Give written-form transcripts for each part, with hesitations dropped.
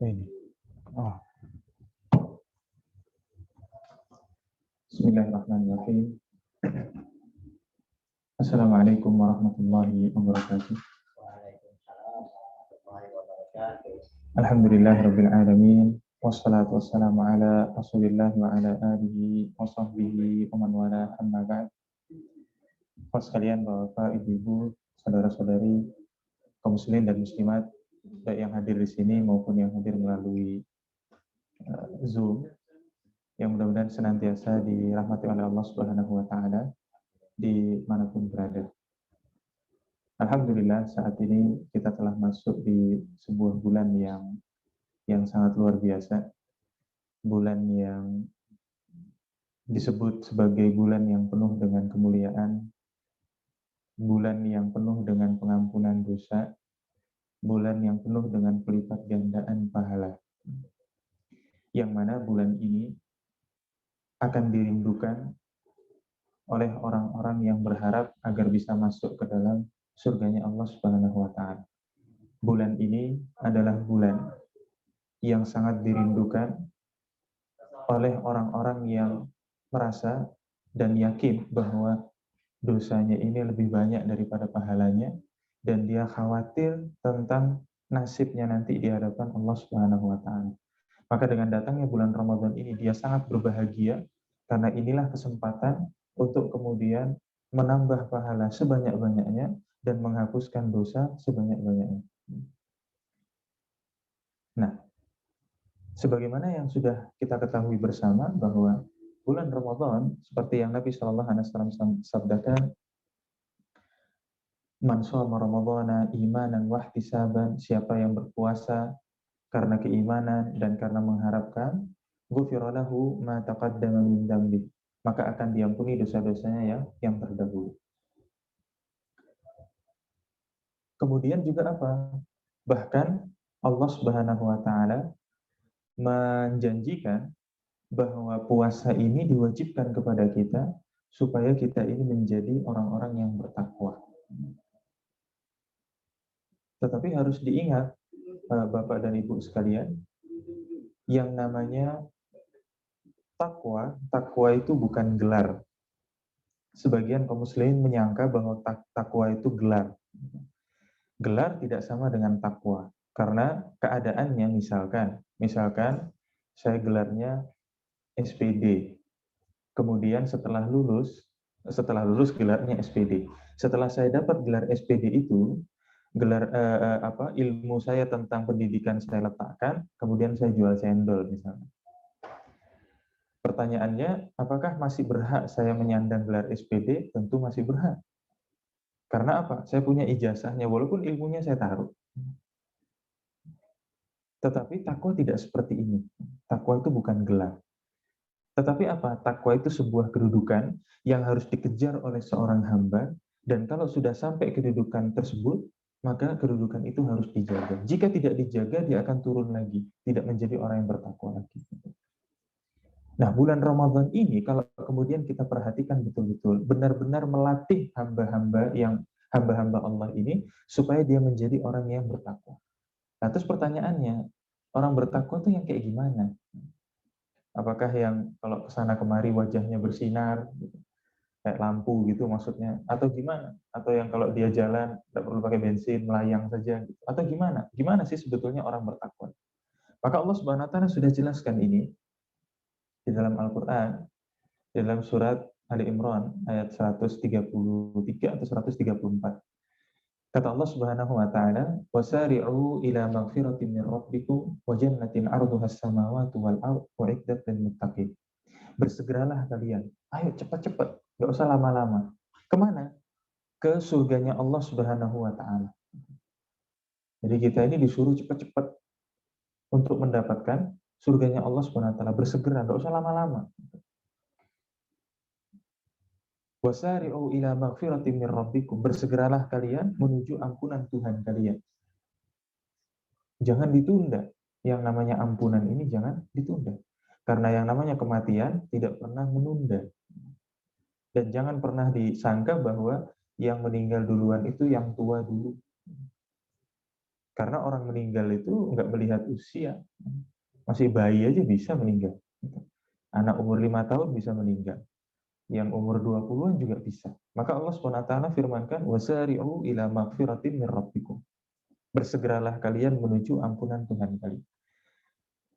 Ini. Oh. Bismillahirrahmanirrahim. Assalamualaikum warahmatullahi wabarakatuh. Alhamdulillahirabbil alamin. Wassalatu wassalamu ala Rasulillah wa ala alihi wa sahbihi wa man wala amma ba'd. Sekalian Bapak, Ibu, saudara-saudari, kaum muslimin dan muslimat, baik yang hadir di sini maupun yang hadir melalui Zoom, yang mudah-mudahan senantiasa dirahmati oleh Allah Subhanahu wa taala dimanapun berada. Alhamdulillah saat ini kita telah masuk di sebuah bulan yang sangat luar biasa. Bulan yang disebut sebagai bulan yang penuh dengan kemuliaan, bulan yang penuh dengan pengampunan dosa, bulan yang penuh dengan pelipat gandaan pahala. Yang mana bulan ini akan dirindukan oleh orang-orang yang berharap agar bisa masuk ke dalam surganya Allah Subhanahu wa taala. Bulan ini adalah bulan yang sangat dirindukan oleh orang-orang yang merasa dan yakin bahwa dosanya ini lebih banyak daripada pahalanya, dan dia khawatir tentang nasibnya nanti di hadapan Allah Subhanahu wa taala. Maka dengan datangnya bulan Ramadan ini dia sangat berbahagia karena inilah kesempatan untuk kemudian menambah pahala sebanyak-banyaknya dan menghapuskan dosa sebanyak-banyaknya. Nah, sebagaimana yang sudah kita ketahui bersama bahwa bulan Ramadan seperti yang Nabi Shallallahu Alaihi Wasallam sabdakan, "Man shoma Ramadhana imanan wa ihtisaban," siapa yang berpuasa karena keimanan dan karena mengharapkan, ghufira lahu ma taqaddama min dzambi, maka akan diampuni dosa-dosanya yang terdahulu. Kemudian juga apa? Bahkan Allah Subhanahu wa taala menjanjikan bahwa puasa ini diwajibkan kepada kita supaya kita ini menjadi orang-orang yang bertakwa. Tetapi harus diingat Bapak dan Ibu sekalian, yang namanya takwa itu bukan gelar. Sebagian kaum muslimin menyangka bahwa takwa itu gelar. Gelar tidak sama dengan takwa, karena keadaannya misalkan saya gelarnya SPD. Kemudian setelah lulus gelarnya SPD. Setelah saya dapat gelar SPD itu, ilmu saya tentang pendidikan saya letakkan, kemudian saya jual cendol misalnya. Pertanyaannya, apakah masih berhak saya menyandang gelar SPD? Tentu masih berhak. Karena apa? Saya punya ijazahnya, walaupun ilmunya saya taruh. Tetapi takwa tidak seperti ini. Takwa itu bukan gelar. Tetapi apa? Takwa itu sebuah kedudukan yang harus dikejar oleh seorang hamba, dan kalau sudah sampai kedudukan tersebut, maka kedudukan itu harus dijaga. Jika tidak dijaga, dia akan turun lagi, tidak menjadi orang yang bertakwa lagi. Nah, bulan Ramadan ini kalau kemudian kita perhatikan betul-betul, benar-benar melatih hamba-hamba Allah ini supaya dia menjadi orang yang bertakwa. Nah, terus pertanyaannya, orang bertakwa itu yang kayak gimana? Apakah yang kalau kesana kemari wajahnya bersinar, gitu, kayak lampu gitu maksudnya, atau gimana? Atau yang kalau dia jalan tidak perlu pakai bensin, melayang saja, gitu. Atau gimana? Gimana sih sebetulnya orang bertakwa? Maka Allah Subhanahu wa taala sudah jelaskan ini di dalam Al-Qur'an, di dalam surat Ali Imran ayat 133 atau 134. Kata Allah Subhanahu wa taala, "Wasari'u ila maghfiratin min rabbikum wa jannatin 'arduha as-samawati wal ardu u'iddat lil muttaqin." Bersegeralah kalian. Ayo cepat-cepat, enggak usah lama-lama. Kemana? Ke surganya Allah Subhanahu wa taala. Jadi kita ini disuruh cepat-cepat untuk mendapatkan surganya Allah Subhanahu wa taala, bersegera, enggak usah lama-lama. Wasari'u ila maghfiratin min rabbikum, bersegeralah kalian menuju ampunan Tuhan kalian. Jangan ditunda. Yang namanya ampunan ini jangan ditunda. Karena yang namanya kematian tidak pernah menunda. Dan jangan pernah disangka bahwa yang meninggal duluan itu yang tua dulu. Karena orang meninggal itu nggak melihat usia. Masih bayi aja bisa meninggal. Anak umur 5 tahun bisa meninggal. Yang umur 20-an juga bisa. Maka Allah SWT firmankan, "Wasari'u ila magfiratin min rabbikum." Bersegeralah kalian menuju ampunan Tuhan kalian.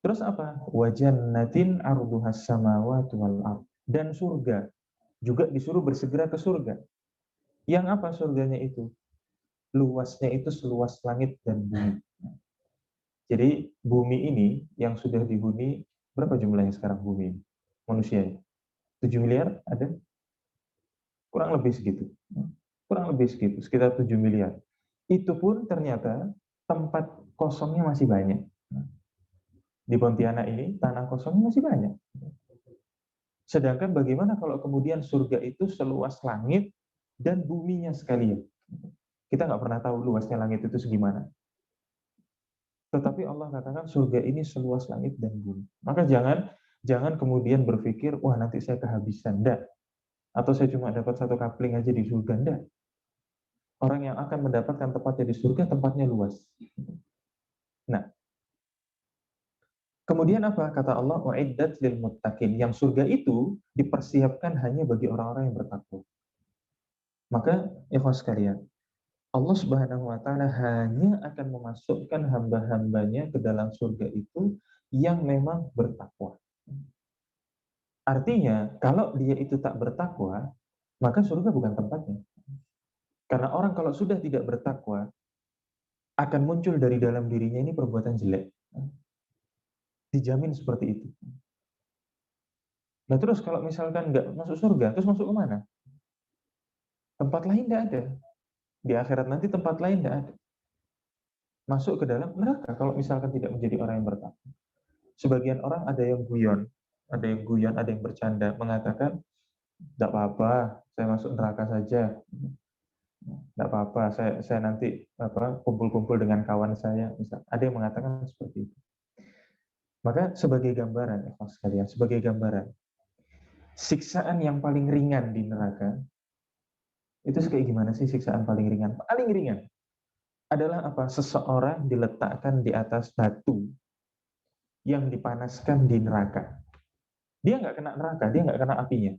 Terus apa? Wa jannatin 'arduhas samawati wal ard. Dan surga. Juga disuruh bersegera ke surga. Yang apa surganya itu? Luasnya itu seluas langit dan bumi. Jadi bumi ini yang sudah dihuni, berapa jumlahnya sekarang bumi ini? Manusianya? 7 miliar ada? Kurang lebih segitu. Kurang lebih segitu, sekitar 7 miliar. Itu pun ternyata tempat kosongnya masih banyak. Di Pontianak ini, tanah kosongnya masih banyak. Sedangkan bagaimana kalau kemudian surga itu seluas langit dan buminya sekalian? Kita nggak pernah tahu luasnya langit itu segimana. Tetapi Allah katakan surga ini seluas langit dan bumi. Maka jangan kemudian berpikir, wah nanti saya kehabisan. Enggak. Atau saya cuma dapat satu kapling aja di surga. Enggak. Orang yang akan mendapatkan tempatnya di surga, tempatnya luas. Nah, kemudian apa? Kata Allah, "Uiddat lil muttaqin." Yang surga itu dipersiapkan hanya bagi orang-orang yang bertakwa. Maka, ikhwas sekalian, Allah Subhanahu wa taala hanya akan memasukkan hamba-hambanya ke dalam surga itu yang memang bertakwa. Artinya, kalau dia itu tak bertakwa, maka surga bukan tempatnya. Karena orang kalau sudah tidak bertakwa, akan muncul dari dalam dirinya ini perbuatan jelek. Dijamin seperti itu. Nah terus kalau misalkan nggak masuk surga, terus masuk ke mana? Tempat lain tidak ada. Di akhirat nanti tempat lain tidak ada. Masuk ke dalam neraka kalau misalkan tidak menjadi orang yang bertakwa. Sebagian orang ada yang guyon, ada yang bercanda, mengatakan, tidak apa-apa, saya masuk neraka saja. Tidak apa-apa, saya nanti kumpul-kumpul dengan kawan saya. Misal, ada yang mengatakan seperti itu. Maka sebagai gambaran, sekalian, sebagai gambaran, siksaan yang paling ringan di neraka, itu kayak gimana sih siksaan paling ringan? Paling ringan adalah apa? Seseorang diletakkan di atas batu yang dipanaskan di neraka. Dia nggak kena neraka, dia nggak kena apinya.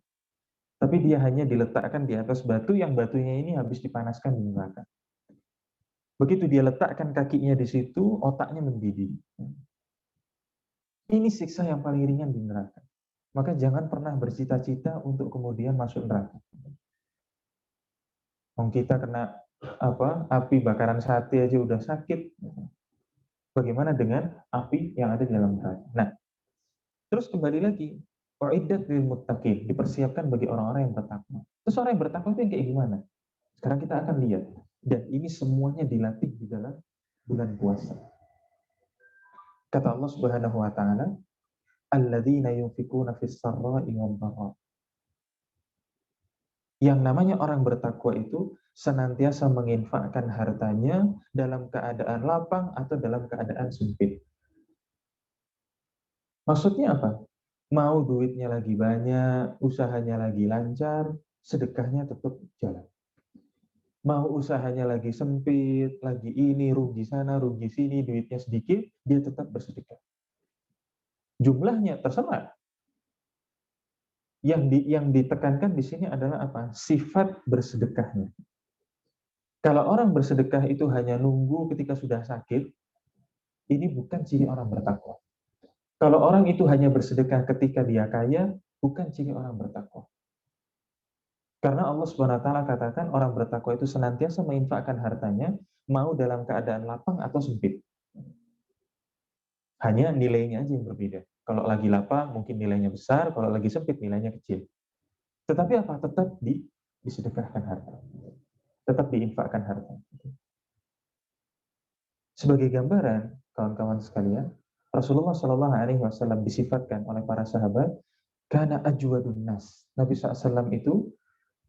Tapi dia hanya diletakkan di atas batu yang batunya ini habis dipanaskan di neraka. Begitu dia letakkan kakinya di situ, otaknya mendidih. Ini siksa yang paling ringan di neraka. Maka jangan pernah bercita-cita untuk kemudian masuk neraka. Kita kena api bakaran sate aja udah sakit. Bagaimana dengan api yang ada di dalam neraka? Nah, terus kembali lagi, uiddat lil muttaqin, dipersiapkan bagi orang-orang yang bertakwa. Terus orang yang bertakwa itu yang kayak gimana? Sekarang kita akan lihat. Dan ini semuanya dilatih di dalam bulan puasa. Kata Allah Subhanahu wa taala, "Alladzina yunfikuna fis sarra'i wad dharra." Yang namanya orang bertakwa itu senantiasa menginfakkan hartanya dalam keadaan lapang atau dalam keadaan sempit. Maksudnya apa? Mau duitnya lagi banyak, usahanya lagi lancar, sedekahnya tetap jalan. Mau usahanya lagi sempit, lagi ini, rugi sana, rugi sini, duitnya sedikit, dia tetap bersedekah. Jumlahnya terserah. Yang ditekankan di sini adalah apa? Sifat bersedekahnya. Kalau orang bersedekah itu hanya nunggu ketika sudah sakit, ini bukan ciri orang bertakwa. Kalau orang itu hanya bersedekah ketika dia kaya, bukan ciri orang bertakwa. Karena Allah SWT katakan orang bertakwa itu senantiasa menginfakkan hartanya, mau dalam keadaan lapang atau sempit. Hanya nilainya aja yang berbeda. Kalau lagi lapang mungkin nilainya besar, kalau lagi sempit nilainya kecil. Tetapi apa? Tetap disedekahkan harta. Tetap diinfakkan harta. Sebagai gambaran, kawan-kawan sekalian, Rasulullah SAW disifatkan oleh para sahabat, kana ajwadun nas. Nabi SAW itu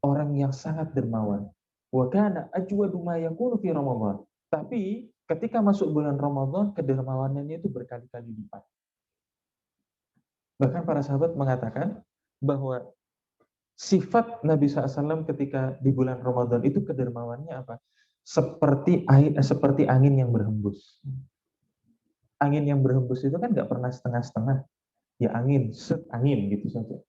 orang yang sangat dermawan. Wa kana ajwadu ma yakunu fi Ramadan. Tapi ketika masuk bulan Ramadan, kedermawanannya itu berkali-kali lipat. Bahkan para sahabat mengatakan bahwa sifat Nabi SAW ketika di bulan Ramadan itu kedermawannya apa? seperti angin yang berhembus. Angin yang berhembus itu kan nggak pernah setengah-setengah. Ya angin, angin gitu saja.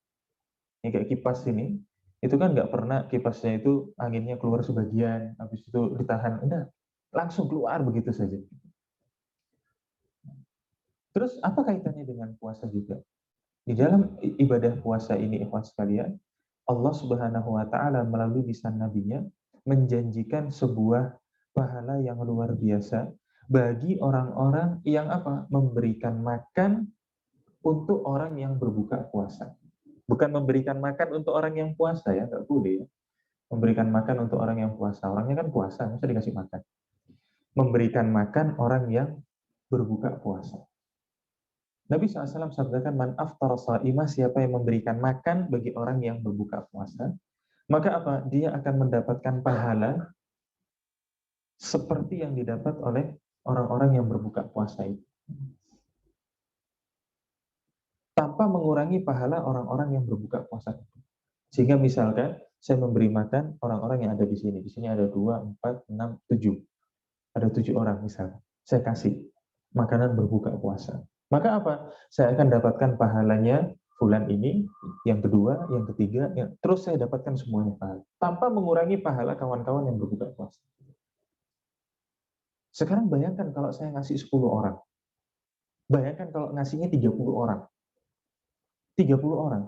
Yang kayak kipas ini, itu kan nggak pernah kipasnya itu anginnya keluar sebagian, habis itu ditahan, enggak, langsung keluar begitu saja. Terus apa kaitannya dengan puasa juga? Di dalam ibadah puasa ini, ikhwan sekalian, Allah Subhanahu wa taala melalui lisan nabinya menjanjikan sebuah pahala yang luar biasa bagi orang-orang yang apa? Memberikan makan untuk orang yang berbuka puasa. Bukan memberikan makan untuk orang yang puasa ya, nggak boleh ya. Memberikan makan untuk orang yang puasa. Orangnya kan puasa, masa dikasih makan. Memberikan makan orang yang berbuka puasa. Nabi SAW sabdakan, man aftara sha'imah, siapa yang memberikan makan bagi orang yang berbuka puasa, maka apa? Dia akan mendapatkan pahala seperti yang didapat oleh orang-orang yang berbuka puasa itu. Tanpa mengurangi pahala orang-orang yang berbuka puasa itu. Sehingga misalkan, saya memberi makan orang-orang yang ada di sini. Di sini ada 2, 4, 6, 7. Ada 7 orang misalnya. Saya kasih makanan berbuka puasa. Maka apa? Saya akan dapatkan pahalanya bulan ini, yang kedua, yang ketiga, terus saya dapatkan semuanya pahala. Tanpa mengurangi pahala kawan-kawan yang berbuka puasa. Sekarang bayangkan kalau saya ngasih 10 orang. Bayangkan kalau ngasihnya 30 orang. 30 orang.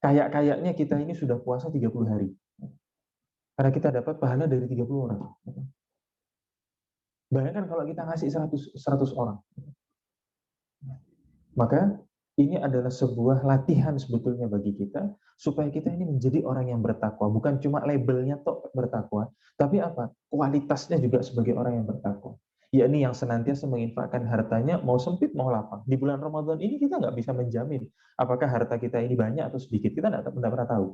Kayak-kayaknya kita ini sudah puasa 30 hari. Karena kita dapat pahala dari 30 orang. Bayangkan kalau kita ngasih 100 orang. Maka ini adalah sebuah latihan sebetulnya bagi kita supaya kita ini menjadi orang yang bertakwa, bukan cuma labelnya tok bertakwa, tapi apa? Kualitasnya juga sebagai orang yang bertakwa. Yakni yang senantiasa menginfakkan hartanya mau sempit mau lapang. Di bulan Ramadan ini kita nggak bisa menjamin apakah harta kita ini banyak atau sedikit, kita nggak pernah tahu.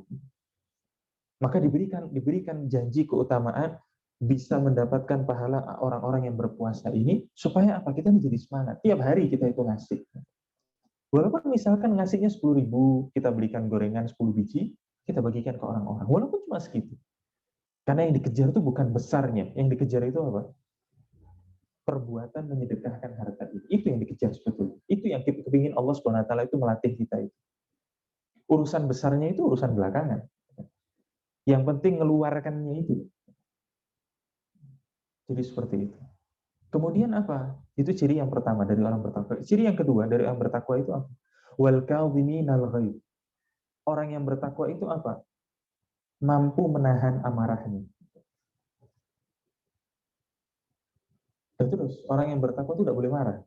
Maka diberikan janji keutamaan bisa mendapatkan pahala orang-orang yang berpuasa ini supaya apa? Kita menjadi semangat. Tiap hari kita itu ngasih. Walaupun misalkan ngasihnya 10.000, kita belikan gorengan 10 biji, kita bagikan ke orang-orang. Walaupun cuma segitu. Karena yang dikejar itu bukan besarnya. Yang dikejar itu apa? Perbuatan menyedekahkan harta itu. Itu yang dikejar sebetulnya. Itu yang kepingin Allah SWT itu melatih kita itu. Urusan besarnya itu urusan belakangan. Yang penting ngeluarkannya itu. Jadi seperti itu. Kemudian apa? Itu ciri yang pertama dari orang bertakwa. Ciri yang kedua dari orang bertakwa itu apa? Wal kadhiminal ghaidh. Orang yang bertakwa itu apa? Mampu menahan amarahnya. Dan terus, orang yang bertakwa itu tidak boleh marah.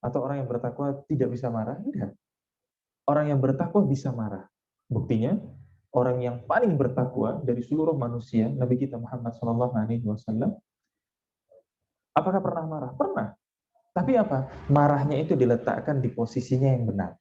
Atau orang yang bertakwa tidak bisa marah? Tidak. Orang yang bertakwa bisa marah. Buktinya, orang yang paling bertakwa dari seluruh manusia, Nabi kita Muhammad SAW, apakah pernah marah? Pernah. Tapi apa? Marahnya itu diletakkan di posisinya yang benar.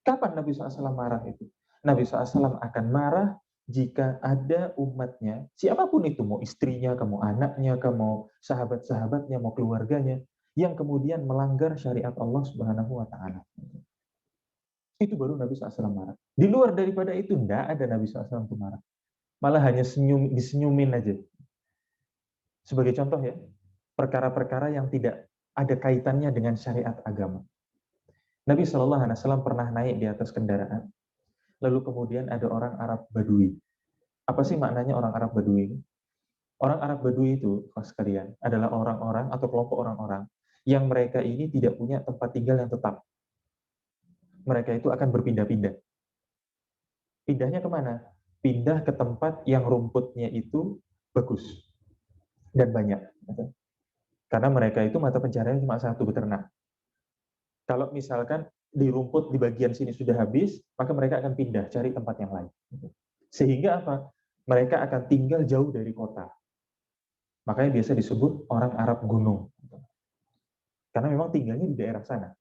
Kapan Nabi SAW marah itu? Nabi SAW akan marah jika ada umatnya, siapapun itu, mau istrinya, mau anaknya, mau sahabat-sahabatnya, mau keluarganya, yang kemudian melanggar syariat Allah Subhanahu wa Ta'ala. Itu baru Nabi SAW marah. Di luar daripada itu, tidak ada Nabi SAW itu marah. Malah hanya disenyumin aja. Sebagai contoh ya, perkara-perkara yang tidak ada kaitannya dengan syariat agama. Nabi SAW pernah naik di atas kendaraan, lalu kemudian ada orang Arab Badui. Apa sih maknanya orang Arab Badui? Orang Arab Badui itu, kawan sekalian, adalah orang-orang atau kelompok orang-orang yang mereka ini tidak punya tempat tinggal yang tetap. Mereka itu akan berpindah-pindah. Pindahnya kemana? Pindah ke tempat yang rumputnya itu bagus dan banyak. Karena mereka itu mata pencaharian cuma satu, beternak. Kalau misalkan di rumput di bagian sini sudah habis, maka mereka akan pindah cari tempat yang lain. Sehingga apa? Mereka akan tinggal jauh dari kota. Makanya biasa disebut orang Arab gunung. Karena memang tinggalnya di daerah sana.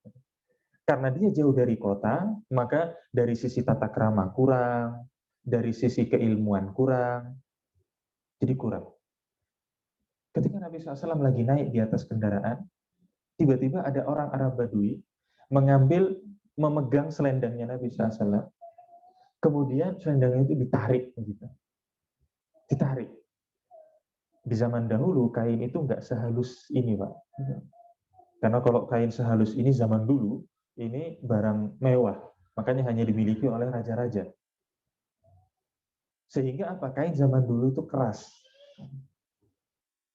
Karena dia jauh dari kota, maka dari sisi tata krama kurang, dari sisi keilmuan kurang, jadi kurang. Ketika Nabi SAW lagi naik di atas kendaraan, tiba-tiba ada orang Arab Badui memegang selendangnya Nabi SAW. Kemudian selendangnya itu ditarik, gitu. Ditarik. Di zaman dahulu kain itu nggak sehalus ini, Pak. Karena kalau kain sehalus ini zaman dulu, ini barang mewah. Makanya hanya dimiliki oleh raja-raja. Sehingga apa? Kain zaman dulu itu keras.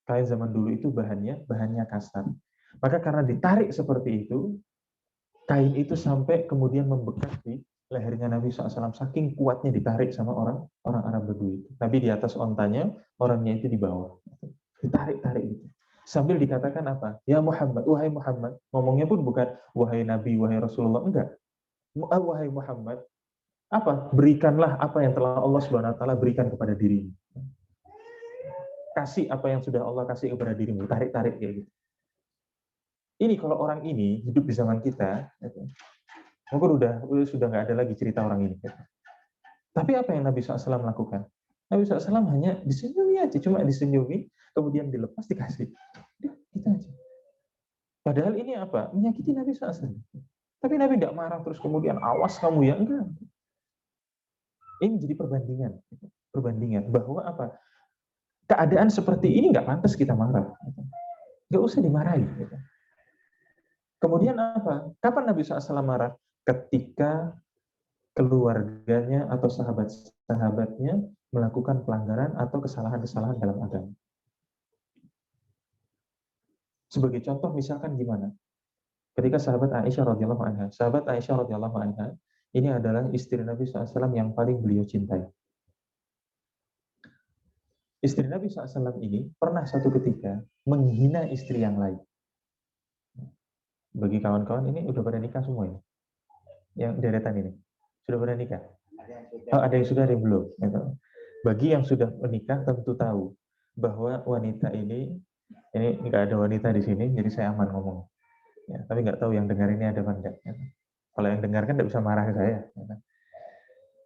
Kain zaman dulu itu bahannya kasar. Maka karena ditarik seperti itu, kain itu sampai kemudian membekas di lehernya Nabi SAW. Saking kuatnya ditarik sama orang Arab Badui. Nabi di atas ontanya, orangnya itu di bawah. Ditarik-tarik gitu. Sambil dikatakan apa? Ya Muhammad, wahai Muhammad. Ngomongnya pun bukan wahai Nabi, wahai Rasulullah. Enggak. Wahai Muhammad, apa? Berikanlah apa yang telah Allah Subhanahu wa taala berikan kepada dirimu. Kasih apa yang sudah Allah kasih kepada dirimu. Tarik-tarik kayak gitu. Ini kalau orang ini hidup di zaman kita, mungkin sudah nggak ada lagi cerita orang ini. Tapi apa yang Nabi SAW lakukan? Nabi SAW hanya disenyumi aja, cuma disenyumi, kemudian dilepas dikasih. Gitu aja. Padahal ini apa? Menyakiti Nabi SAW. Tapi Nabi nggak marah terus kemudian awas kamu ya, enggak. Ini jadi perbandingan bahwa apa? Keadaan seperti ini nggak pantas kita marah. Nggak usah dimarahi. Kemudian apa? Kapan Nabi SAW marah? Ketika keluarganya atau sahabat-sahabatnya melakukan pelanggaran atau kesalahan-kesalahan dalam agama. Sebagai contoh misalkan gimana? Ketika sahabat Aisyah radhiyallahu anha, ini adalah istri Nabi SAW yang paling beliau cintai. Istri Nabi SAW ini pernah satu ketika menghina istri yang lain. Bagi kawan-kawan ini udah pada nikah semua ya? Yang deretan ini sudah pada nikah? Ada yang sudah, ada yang belum. Bagi yang sudah menikah tentu tahu bahwa wanita ini nggak ada wanita di sini, jadi saya aman ngomong. Ya, tapi nggak tahu yang dengar ini ada apa enggak. Kalau yang dengar kan nggak bisa marah ke saya.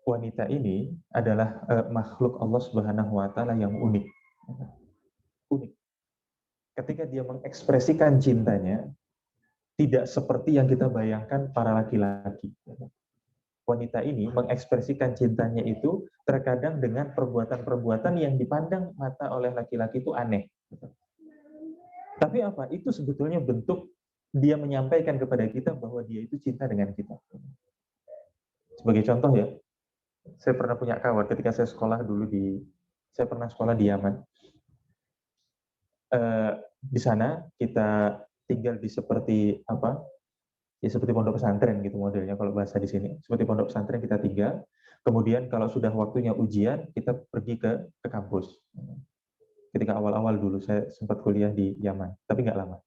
Wanita ini adalah makhluk Allah Subhanahu Wa Taala yang unik. Unik. Ketika dia mengekspresikan cintanya, tidak seperti yang kita bayangkan para laki-laki. Wanita ini mengekspresikan cintanya itu terkadang dengan perbuatan-perbuatan yang dipandang mata oleh laki-laki itu aneh. Tapi apa? Itu sebetulnya bentuk dia menyampaikan kepada kita bahwa dia itu cinta dengan kita. Sebagai contoh ya, saya pernah punya kawan ketika saya pernah sekolah di Yaman. Di sana kita tinggal di seperti apa? Ya seperti pondok pesantren gitu modelnya kalau bahasa di sini. Seperti pondok pesantren kita tinggal. Kemudian kalau sudah waktunya ujian, kita pergi ke kampus. Ketika awal-awal dulu saya sempat kuliah di Yaman, tapi nggak lama.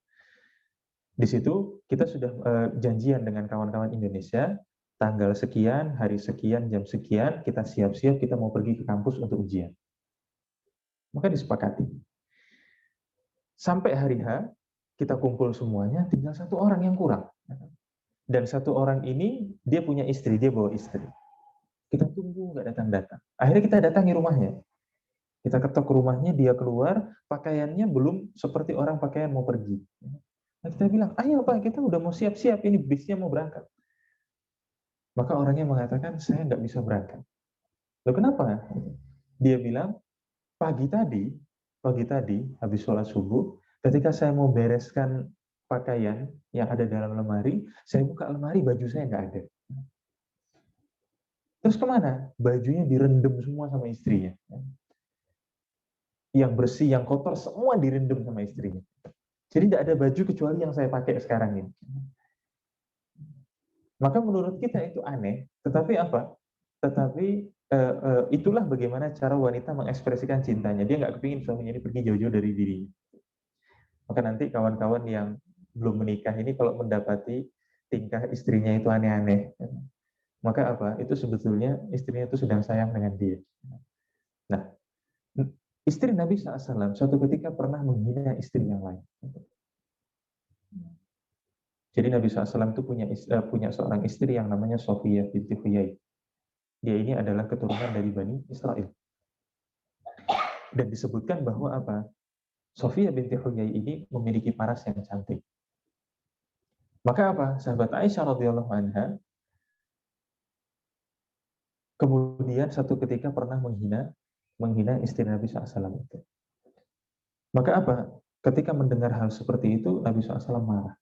Di situ kita sudah janjian dengan kawan-kawan Indonesia, tanggal sekian, hari sekian, jam sekian, kita siap-siap kita mau pergi ke kampus untuk ujian. Maka disepakati. Sampai hari H, kita kumpul semuanya, tinggal satu orang yang kurang. Dan satu orang ini, dia punya istri, dia bawa istri. Kita tunggu, nggak datang-datang. Akhirnya kita datangi rumahnya. Kita ketok rumahnya, dia keluar, pakaiannya belum seperti orang pakaian mau pergi. Nah, kita bilang, ayo Pak, kita udah mau siap-siap, ini bisnya mau berangkat. Maka orangnya mengatakan, saya nggak bisa berangkat. Loh kenapa? Dia bilang, pagi tadi, habis sholat subuh, ketika saya mau bereskan pakaian yang ada dalam lemari, saya buka lemari, baju saya nggak ada. Terus kemana? Bajunya direndam semua sama istrinya. Yang bersih, yang kotor, semua direndam sama istrinya. Jadi tidak ada baju kecuali yang saya pakai sekarang ini. Maka menurut kita itu aneh, tetapi apa? Tetapi itulah bagaimana cara wanita mengekspresikan cintanya. Dia nggak kepingin suaminya ini pergi jauh-jauh dari dirinya. Maka nanti kawan-kawan yang belum menikah ini kalau mendapati tingkah istrinya itu aneh-aneh, maka apa? Itu sebetulnya istrinya itu sedang sayang dengan dia. Nah, istri Nabi SAW suatu ketika pernah menghina istri yang lain. Jadi Nabi SAW itu punya seorang istri yang namanya Sofiyah binti Huyai. Dia ini adalah keturunan dari Bani Israel. Dan disebutkan bahwa apa? Sofiyah binti Huyai ini memiliki paras yang cantik. Maka apa? Sahabat Aisyah radhiyallahu anha kemudian satu ketika pernah menghina istri Nabi SAW itu. Maka apa? Ketika mendengar hal seperti itu, Nabi SAW marah.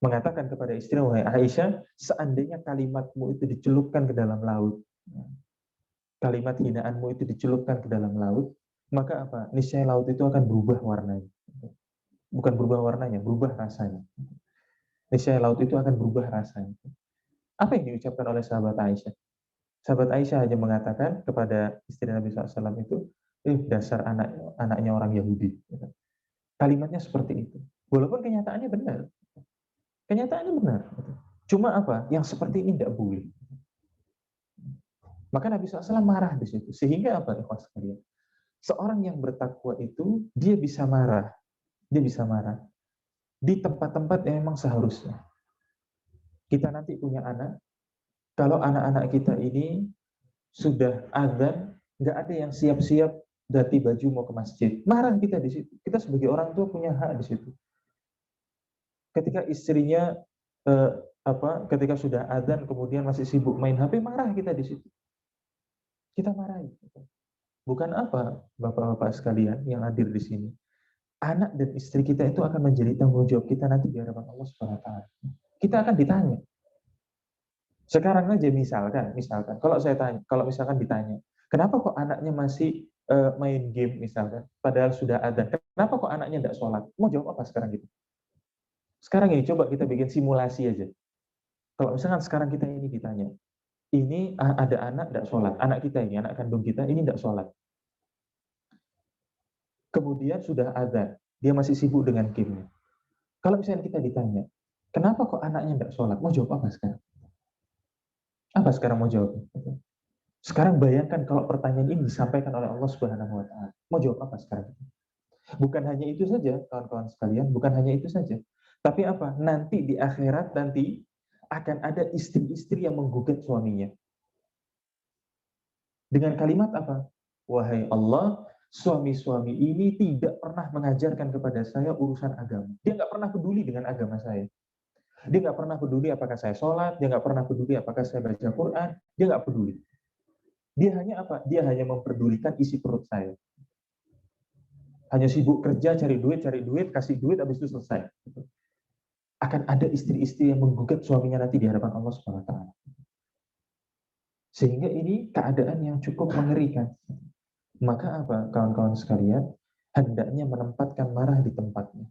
Mengatakan kepada istri, wahai Aisyah, seandainya kalimatmu itu dicelupkan ke dalam laut, kalimat hinaanmu itu dicelupkan ke dalam laut, maka apa? Niscaya laut itu akan berubah warnanya. Bukan berubah warnanya, berubah rasanya. Niscaya laut itu akan berubah rasanya. Apa yang diucapkan oleh sahabat Aisyah? Sahabat Aisyah hanya mengatakan kepada istri Nabi SAW itu, dasar anaknya orang Yahudi. Kalimatnya seperti itu. Walaupun kenyataannya benar. Kenyataannya benar. Cuma apa? Yang seperti ini tidak boleh. Maka Nabi SAW marah di situ. Sehingga apa? Ikhwas sekalian? Seorang yang bertakwa itu, dia bisa marah. Dia bisa marah. Di tempat-tempat yang memang seharusnya. Kita nanti punya anak, kalau anak-anak kita ini sudah azan, nggak ada yang siap-siap ganti baju mau ke masjid. Marah kita di situ. Kita sebagai orang tua punya hak di situ. Ketika istrinya eh, ketika sudah azan kemudian masih sibuk main HP, marah kita di situ. Kita marahi. Bukan apa, Bapak-bapak sekalian yang hadir di sini. Anak dan istri kita itu akan menjadi tanggung jawab kita nanti di hadapan Allah Subhanahu wa taala. Kita akan ditanya. Sekarang aja misalkan, kalau saya tanya, kalau misalkan ditanya, kenapa kok anaknya masih main game misalkan, padahal sudah ada. Kenapa kok anaknya tidak sholat? Mau jawab apa sekarang gitu? Sekarang ini coba kita bikin simulasi aja. Kalau misalkan sekarang kita ini ditanya, ini ada anak tidak sholat, anak kita ini, anak kandung kita ini tidak sholat. Kemudian sudah ada, dia masih sibuk dengan game. Kalau misalnya kita ditanya, kenapa kok anaknya tidak sholat? Mau jawab apa sekarang? Apa sekarang mau jawab? Sekarang bayangkan kalau pertanyaan ini disampaikan oleh Allah Subhanahu wa taala. Mau jawab apa sekarang? Bukan hanya itu saja, kawan-kawan sekalian, bukan hanya itu saja. Tapi apa? Nanti di akhirat nanti akan ada istri-istri yang menggugat suaminya. Dengan kalimat apa? Wahai Allah, suami-suami ini tidak pernah mengajarkan kepada saya urusan agama. Dia nggak pernah peduli dengan agama saya. Dia nggak pernah peduli apakah saya sholat, dia nggak pernah peduli apakah saya baca Quran, dia nggak peduli. Dia hanya apa? Dia hanya memperdulikan isi perut saya. Hanya sibuk kerja, cari duit, kasih duit, habis itu selesai. Akan ada istri-istri yang menggugat suaminya nanti di hadapan Allah Subhanahu wa taala. Sehingga ini keadaan yang cukup mengerikan. Maka apa, kawan-kawan sekalian, hendaknya menempatkan marah di tempatnya.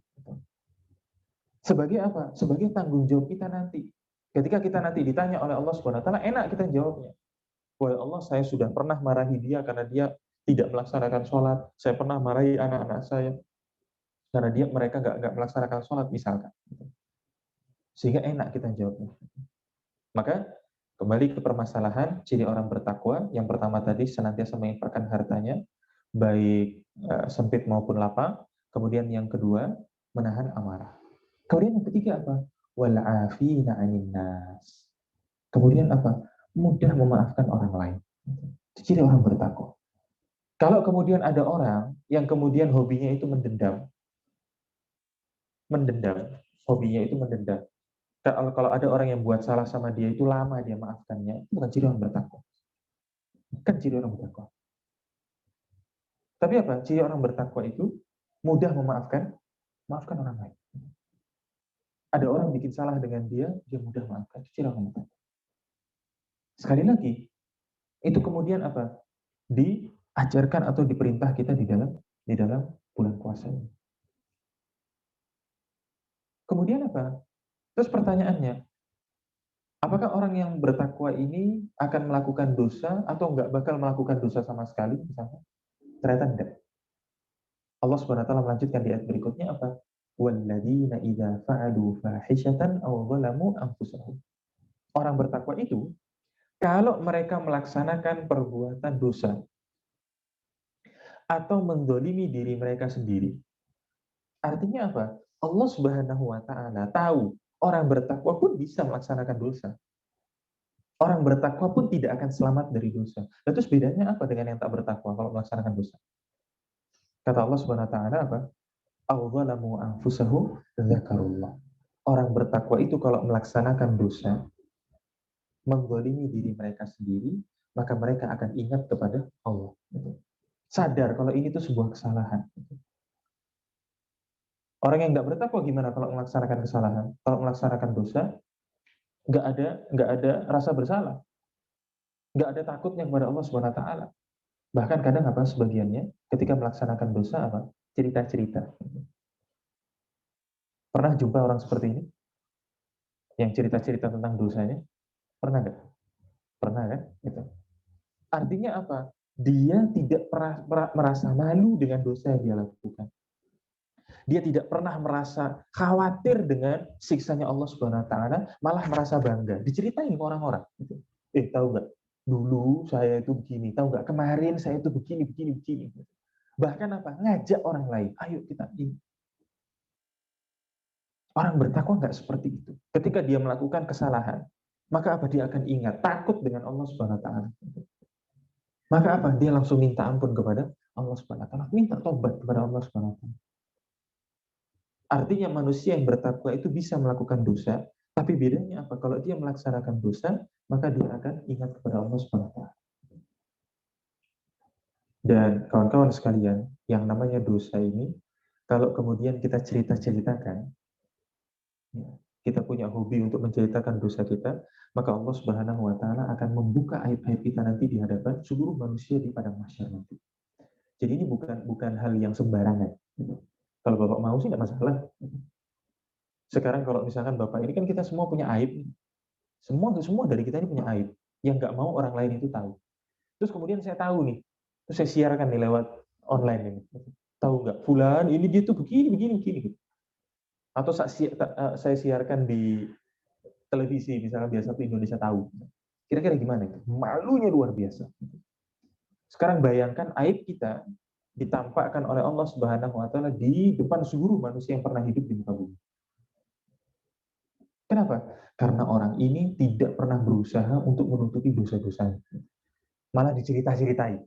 Sebagai apa? Sebagai tanggung jawab kita nanti. Ketika kita nanti ditanya oleh Allah Subhanahu wa taala, enak kita jawabnya. Wahai Allah, saya sudah pernah marahi dia karena dia tidak melaksanakan sholat. Saya pernah marahi anak-anak saya karena mereka nggak melaksanakan sholat misalkan. Sehingga enak kita jawabnya. Maka kembali ke permasalahan ciri orang bertakwa. Yang pertama tadi senantiasa menginfakkan hartanya, baik sempit maupun lapang. Kemudian yang kedua, menahan amarah. Kemudian yang ketiga apa? Wal afina 'anil nas. Kemudian apa? Mudah memaafkan orang lain. Itu ciri orang bertakwa. Kalau kemudian ada orang yang kemudian hobinya itu mendendam, hobinya itu mendendam. Kalau ada orang yang buat salah sama dia itu lama dia maafkannya, itu bukan ciri orang bertakwa. Kan ciri orang bertakwa. Tapi apa? Ciri orang bertakwa itu mudah maafkan orang lain. Ada orang bikin salah dengan dia mudah maafkan. Itu ciri orang bertakwa. Sekali lagi, itu kemudian apa? Diajarkan atau diperintah kita di dalam bulan puasa ini. Kemudian apa? Terus pertanyaannya, apakah orang yang bertakwa ini akan melakukan dosa atau enggak bakal melakukan dosa sama sekali? Misalnya? Ternyata enggak. Allah Subhanahu wa taala melanjutkan di ayat berikutnya apa? Walladzina idza fa'alu fahishatan aw zalamu anfusahum. Orang bertakwa itu kalau mereka melaksanakan perbuatan dosa atau mendolimi diri mereka sendiri. Artinya apa? Allah Subhanahu wa taala tahu orang bertakwa pun bisa melaksanakan dosa. Orang bertakwa pun tidak akan selamat dari dosa. Lalu terus bedanya apa dengan yang tak bertakwa kalau melaksanakan dosa? Kata Allah Subhanahu wa taala apa? Awzalamu anfusahum dzakarullah. Orang bertakwa itu kalau melaksanakan dosa, menggolimi diri mereka sendiri, maka mereka akan ingat kepada Allah. Sadar kalau ini tuh sebuah kesalahan. Orang yang nggak bertakwa gimana kalau melaksanakan kesalahan? Kalau melaksanakan dosa, nggak ada rasa bersalah, nggak ada takutnya kepada Allah Subhanahu Wa Taala. Bahkan kadang apa sebagiannya ketika melaksanakan dosa apa cerita-cerita. Pernah jumpa orang seperti ini yang cerita-cerita tentang dosanya? Pernah nggak? Pernah kan? Gitu. Artinya apa? Dia tidak pernah merasa malu dengan dosa yang dia lakukan. Dia tidak pernah merasa khawatir dengan siksanya Allah Subhanahu Wa Taala, malah merasa bangga. Diceritain ke orang-orang. Gitu. Tahu nggak? Dulu saya itu begini. Tahu nggak? Kemarin saya itu begini, begini, begini. Bahkan apa? Ngajak orang lain. Ayo kita ini. Orang bertakwa nggak seperti itu. Ketika dia melakukan kesalahan, maka apa? Dia akan ingat, takut dengan Allah Subhanahu Wa Taala. Maka apa? Dia langsung minta ampun kepada Allah Subhanahu Wa Taala, minta tobat kepada Allah Subhanahu Wa Taala. Artinya manusia yang bertakwa itu bisa melakukan dosa, tapi bedanya apa? Kalau dia melaksanakan dosa, maka dia akan ingat kepada Allah Subhanahu Wa Taala. Dan kawan-kawan sekalian, yang namanya dosa ini, kalau kemudian kita cerita-ceritakan, kita punya hobi untuk menceritakan dosa kita, maka Allah Subhanahu Wa Taala akan membuka aib-aib kita nanti di hadapan seluruh manusia di padang mahsyar nanti. Jadi ini bukan hal yang sembarangan. Kalau Bapak mau sih nggak masalah. Sekarang kalau misalkan Bapak ini kan kita semua punya aib, semua dari kita ini punya aib yang nggak mau orang lain itu tahu. Terus kemudian saya tahu nih, terus saya siarkan nih lewat online ini. Tahu nggak, Fulan ini dia tuh begini, begini, begini. Atau saya siarkan di televisi, misalnya biasa tuh Indonesia Tahu. Kira-kira gimana? Malunya luar biasa. Sekarang bayangkan aib kita ditampakkan oleh Allah Subhanahu Wa Taala di depan seluruh manusia yang pernah hidup di muka bumi. Kenapa? Karena orang ini tidak pernah berusaha untuk menutupi dosa-dosanya. Malah dicerita-ceritai.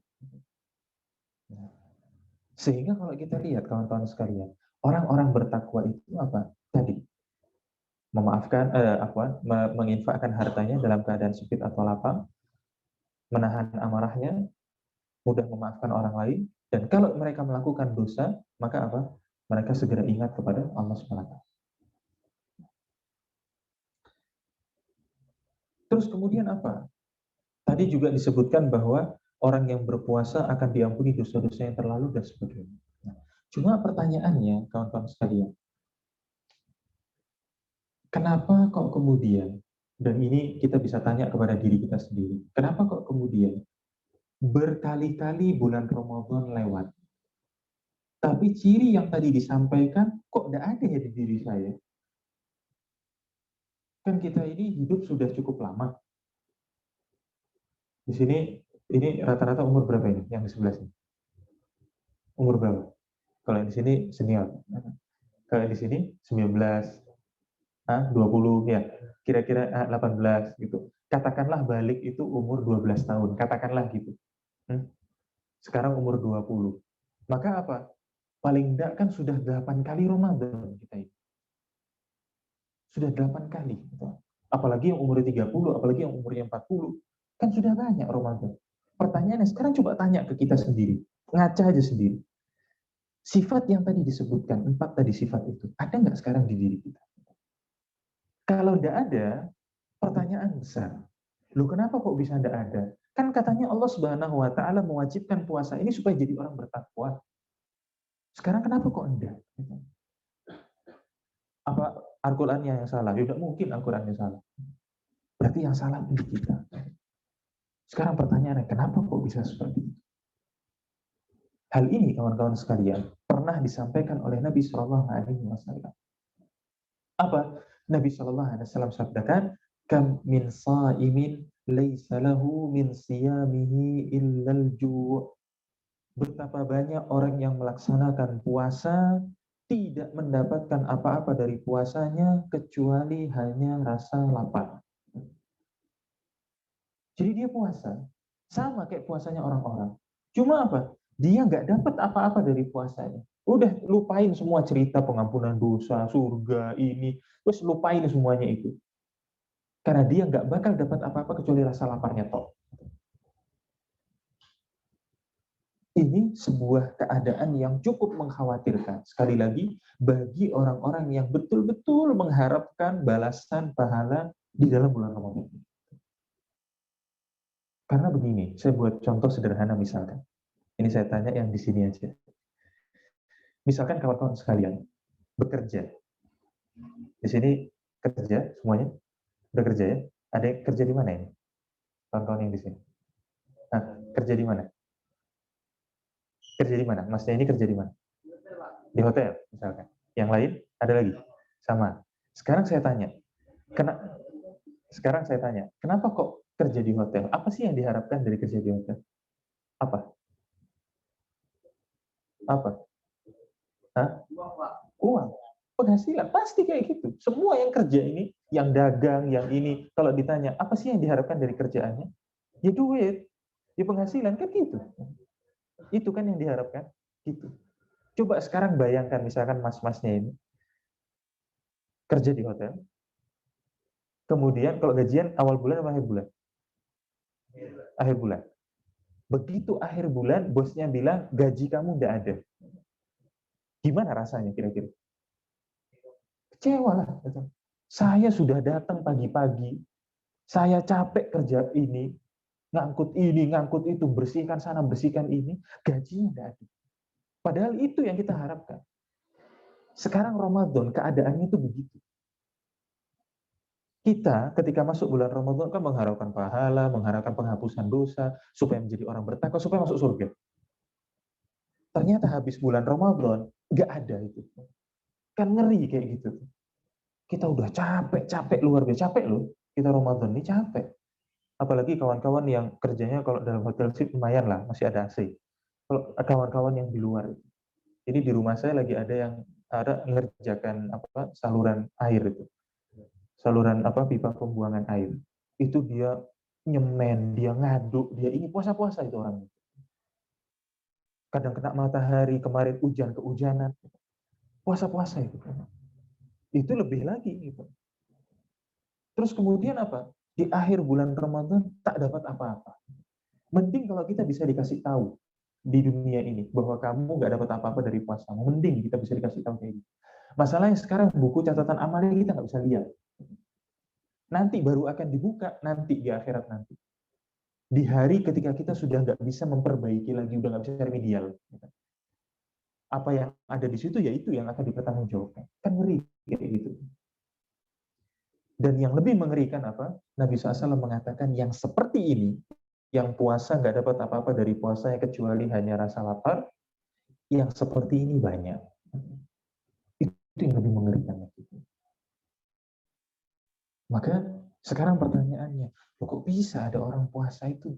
Sehingga kalau kita lihat kawan-kawan sekalian, orang-orang bertakwa itu apa? Tadi memaafkan, menginfakkan hartanya dalam keadaan sempit atau lapang, menahan amarahnya, mudah memaafkan orang lain, dan kalau mereka melakukan dosa, maka apa? Mereka segera ingat kepada Allah SWT. Terus kemudian apa? Tadi juga disebutkan bahwa orang yang berpuasa akan diampuni dosa-dosa yang terlalu dan sebagainya. Cuma pertanyaannya, kawan-kawan sekalian, kenapa kok kemudian, dan ini kita bisa tanya kepada diri kita sendiri, kenapa kok kemudian berkali-kali bulan Ramadan lewat, tapi ciri yang tadi disampaikan kok tidak ada ya di diri saya? Kan kita ini hidup sudah cukup lama. Di sini, ini rata-rata umur berapa ini? Yang di sebelah sini? Umur berapa? Kalau yang di sini senior. Kalau yang di sini 19, 20, ya. Kira-kira 18 gitu. Katakanlah balik itu umur 12 tahun. Katakanlah gitu. Sekarang umur 20. Maka apa? Paling enggak kan sudah 8 kali Ramadan kita ini. Sudah 8 kali. Apalagi yang umurnya 30, apalagi yang umurnya 40. Kan sudah banyak Ramadan. Pertanyaannya sekarang coba tanya ke kita sendiri. Ngaca aja sendiri. Sifat yang tadi disebutkan, 4 tadi sifat itu, ada nggak sekarang di diri kita? Kalau tidak ada, pertanyaan besar. Loh kenapa kok bisa tidak ada? Kan katanya Allah Subhanahu Wa Taala mewajibkan puasa ini supaya jadi orang bertakwa. Sekarang kenapa kok enggak? Apa Al-Qur'annya yang salah? Ya tidak mungkin Al-Qur'annya salah. Berarti yang salah diri kita. Sekarang pertanyaannya, kenapa kok bisa seperti itu? Hal ini kawan-kawan sekalian pernah disampaikan oleh Nabi Shallallahu Alaihi Wasallam. Apa? Nabi Shallallahu Alaihi Wasallam sabdakan, "Kam min sa'imin laisa lahu min siyamihi illal ju'." Betapa banyak orang yang melaksanakan puasa tidak mendapatkan apa-apa dari puasanya kecuali hanya rasa lapar. Jadi dia puasa sama kayak puasanya orang-orang. Cuma apa? Dia nggak dapat apa-apa dari puasanya. Udah lupain semua cerita pengampunan dosa, surga, ini. Terus lupain semuanya itu. Karena dia nggak bakal dapat apa-apa kecuali rasa laparnya toh. Ini sebuah keadaan yang cukup mengkhawatirkan. Sekali lagi, bagi orang-orang yang betul-betul mengharapkan balasan pahala di dalam bulan Ramadan. Karena begini, saya buat contoh sederhana misalkan. Ini saya tanya yang di sini aja. Misalkan kawan-kawan sekalian bekerja. Di sini kerja semuanya? Udah kerja ya? Ada yang kerja di mana ini? Kawan-kawan yang di sini. Nah, kerja di mana? Kerja di mana? Masnya ini kerja di mana? Di hotel, misalkan. Yang lain, ada lagi? Sama. Sekarang saya tanya, kenapa kok kerja di hotel? Apa sih yang diharapkan dari kerja di hotel? Apa? Apa? Hah? Uang. Penghasilan. Pasti kayak gitu. Semua yang kerja ini, yang dagang, yang ini, kalau ditanya, apa sih yang diharapkan dari kerjaannya? Ya duit. Ya penghasilan, kan gitu. Itu kan yang diharapkan. Gitu. Coba sekarang bayangkan, misalkan mas-masnya ini, kerja di hotel, kemudian kalau gajian awal bulan atau akhir bulan? Akhir bulan. Begitu akhir bulan, bosnya bilang, gaji kamu udah ada. Gimana rasanya kira-kira? Kecewa lah. Saya sudah datang pagi-pagi, saya capek kerja ini, ngangkut itu, bersihkan sana, bersihkan ini, gajinya udah ada. Padahal itu yang kita harapkan. Sekarang Ramadan, keadaannya itu begitu. Kita ketika masuk bulan Ramadan kan mengharapkan pahala, mengharapkan penghapusan dosa, supaya menjadi orang bertakwa, supaya masuk surga. Ternyata habis bulan Ramadan, nggak ada itu. Kan ngeri kayak gitu. Kita udah capek luar biasa. Capek loh, kita Ramadan ini capek. Apalagi kawan-kawan yang kerjanya kalau dalam hotel sih lumayan lah, masih ada AC. Kalau kawan-kawan yang di luar. Ini di rumah saya lagi ada mengerjakan saluran air itu. Saluran pipa pembuangan air. Itu dia nyemen, dia ngaduk, dia ini puasa-puasa itu orang. Kadang kena matahari, kemarin hujan kehujanan. Puasa-puasa itu. Itu lebih lagi gitu. Terus kemudian apa? Di akhir bulan Ramadan tak dapat apa-apa. Mending kalau kita bisa dikasih tahu di dunia ini bahwa kamu nggak dapat apa-apa dari puasamu. Mending kita bisa dikasih tahu kayak gitu. Masalahnya sekarang buku catatan amalnya kita nggak bisa lihat. Nanti baru akan dibuka nanti di akhirat nanti. Di hari ketika kita sudah nggak bisa memperbaiki lagi, udah nggak bisa remedial. Apa yang ada di situ ya itu yang akan dipertanggungjawabkan. Kan ngeri kayak gitu. Dan yang lebih mengerikan apa? Nabi SAW mengatakan yang seperti ini, yang puasa nggak dapat apa-apa dari puasanya kecuali hanya rasa lapar, yang seperti ini banyak. Itu yang lebih mengerikan. Maka sekarang pertanyaannya, kok bisa ada orang puasa itu?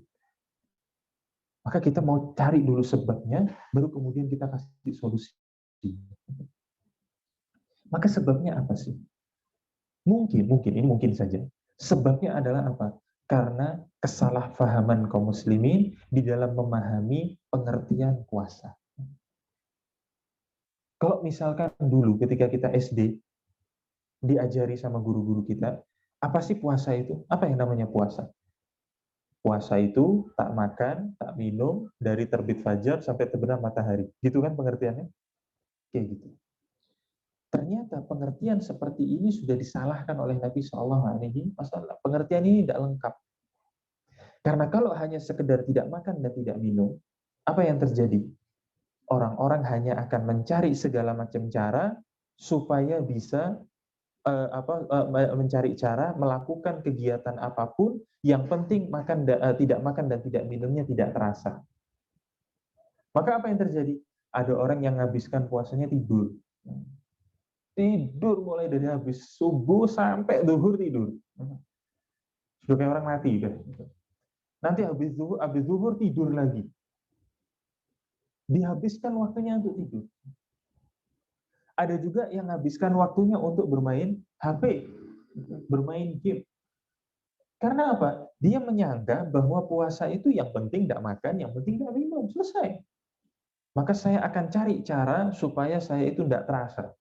Maka kita mau cari dulu sebabnya, baru kemudian kita kasih solusi. Maka sebabnya apa sih? Mungkin saja. Sebabnya adalah apa? Karena kesalahpahaman kaum muslimin di dalam memahami pengertian puasa. Kalau misalkan dulu ketika kita SD, diajari sama guru-guru kita, apa sih puasa itu? Apa yang namanya puasa? Puasa itu tak makan, tak minum, dari terbit fajar sampai terbenam matahari. Gitu kan pengertiannya? Kayak gitu. Ternyata pengertian seperti ini sudah disalahkan oleh Nabi SAW. Pengertian ini tidak lengkap. Karena kalau hanya sekedar tidak makan dan tidak minum, apa yang terjadi? Orang-orang hanya akan mencari segala macam cara supaya bisa mencari cara melakukan kegiatan apapun, yang penting tidak makan dan tidak minumnya tidak terasa. Maka apa yang terjadi? Ada orang yang menghabiskan puasanya tidur. Tidur mulai dari habis subuh sampai zuhur tidur. Sudah kayak orang mati. Nanti habis zuhur tidur lagi. Dihabiskan waktunya untuk tidur. Ada juga yang menghabiskan waktunya untuk bermain HP, bermain game. Karena apa? Dia menyangka bahwa puasa itu yang penting tidak makan, yang penting tidak minum. Selesai. Maka saya akan cari cara supaya saya itu tidak terasa.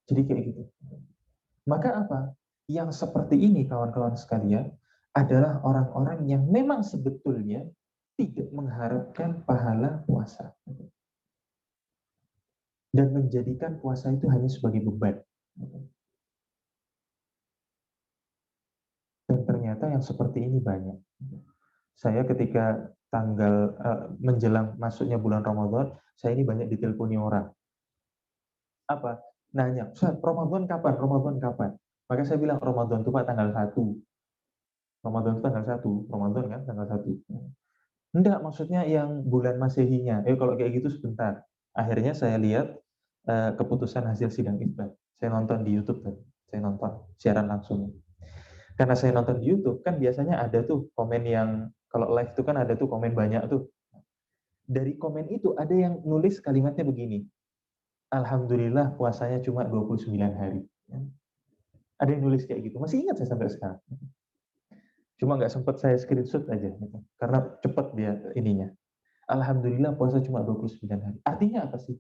Jadi kayak gitu. Maka apa? Yang seperti ini kawan-kawan sekalian adalah orang-orang yang memang sebetulnya tidak mengharapkan pahala puasa dan menjadikan puasa itu hanya sebagai beban. Dan ternyata yang seperti ini banyak. Saya ketika menjelang masuknya bulan Ramadan, saya ini banyak diteleponi orang. Apa? Nanya, Ustaz, Ramadan kapan? Ramadan kapan? Maka saya bilang, Ramadan itu Pak tanggal 1. Ramadan itu tanggal 1. Ramadan kan tanggal 1. Enggak, maksudnya yang bulan Masehinya. Kalau kayak gitu sebentar. Akhirnya saya lihat keputusan hasil sidang isbat. Saya nonton di YouTube tadi. Saya nonton siaran langsung. Karena saya nonton di YouTube, kan biasanya ada tuh komen yang, kalau live itu kan ada tuh komen banyak tuh. Dari komen itu ada yang nulis kalimatnya begini, Alhamdulillah puasanya cuma 29 hari. Ada yang nulis kayak gitu. Masih ingat saya sampai sekarang. Cuma nggak sempat saya screenshot aja. Gitu. Karena cepat dia ininya. Alhamdulillah puasa cuma 29 hari. Artinya apa sih?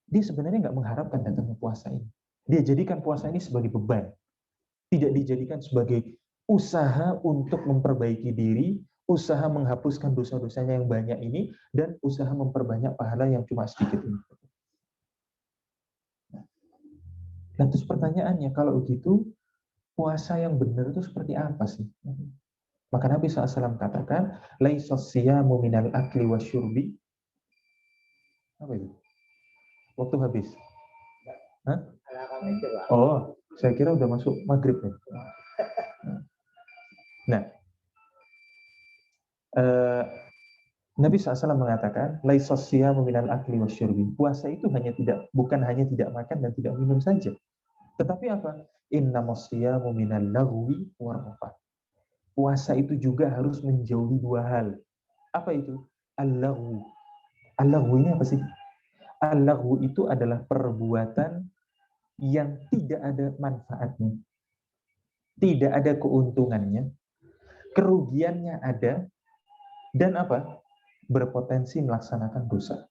Dia sebenarnya nggak mengharapkan datangnya puasa ini. Dia jadikan puasa ini sebagai beban. Tidak dijadikan sebagai usaha untuk memperbaiki diri, usaha menghapuskan dosa-dosanya yang banyak ini, dan usaha memperbanyak pahala yang cuma sedikit ini. Nah, terus pertanyaannya, kalau begitu, puasa yang benar itu seperti apa sih? Maka Nabi SAW katakan, laisa siyamu minal akli wasyurbi. Apa itu? Waktu habis. Hah? Oh, saya kira udah masuk maghrib ya. Nah, Nabi SAW mengatakan, laisa siyamu minal akli wasyurbi. Puasa itu bukan hanya tidak makan dan tidak minum saja. Tetapi apa? Innamas siyamu minal lagwi warrafat. Puasa itu juga harus menjauhi dua hal. Apa itu? Al-laghu. Al-laghu ini apa sih? Al-laghu itu adalah perbuatan yang tidak ada manfaatnya. Tidak ada keuntungannya. Kerugiannya ada. Dan apa? Berpotensi melaksanakan dosa.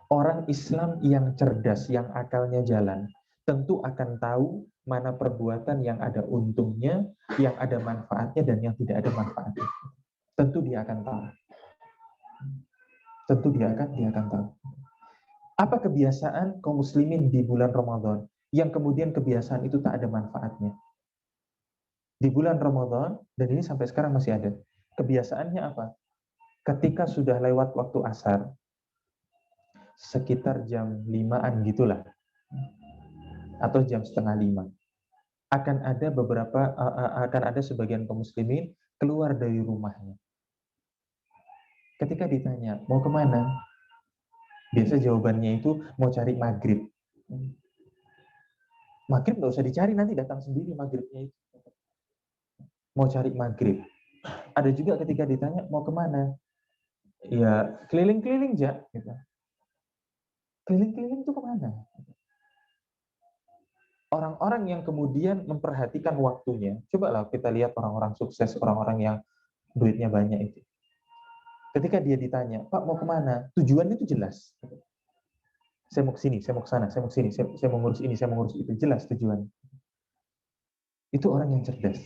Orang Islam yang cerdas, yang akalnya jalan, tentu akan tahu mana perbuatan yang ada untungnya, yang ada manfaatnya, dan yang tidak ada manfaatnya. Tentu dia akan tahu. Tentu dia akan tahu. Apa kebiasaan kaum muslimin di bulan Ramadan yang kemudian kebiasaan itu tak ada manfaatnya? Di bulan Ramadan, dan ini sampai sekarang masih ada, kebiasaannya apa? Ketika sudah lewat waktu asar, sekitar jam 5-an gitulah, atau jam setengah 5, akan ada sebagian kaum muslimin keluar dari rumahnya. Ketika ditanya, mau kemana? Biasa jawabannya itu mau cari maghrib. Maghrib nggak usah dicari, nanti datang sendiri maghribnya itu. Mau cari maghrib. Ada juga ketika ditanya, mau kemana? Ya, keliling-keliling, Jak. Gitu. Keliling-keliling itu kemana? Orang-orang yang kemudian memperhatikan waktunya, cobalah kita lihat orang-orang sukses, orang-orang yang duitnya banyak itu. Ketika dia ditanya, Pak mau kemana? Tujuannya itu jelas. Saya mau ke sini, saya mau ke sana, saya mau ke sini, saya mau ngurus ini, saya mau ngurus itu. Jelas tujuannya. Itu orang yang cerdas.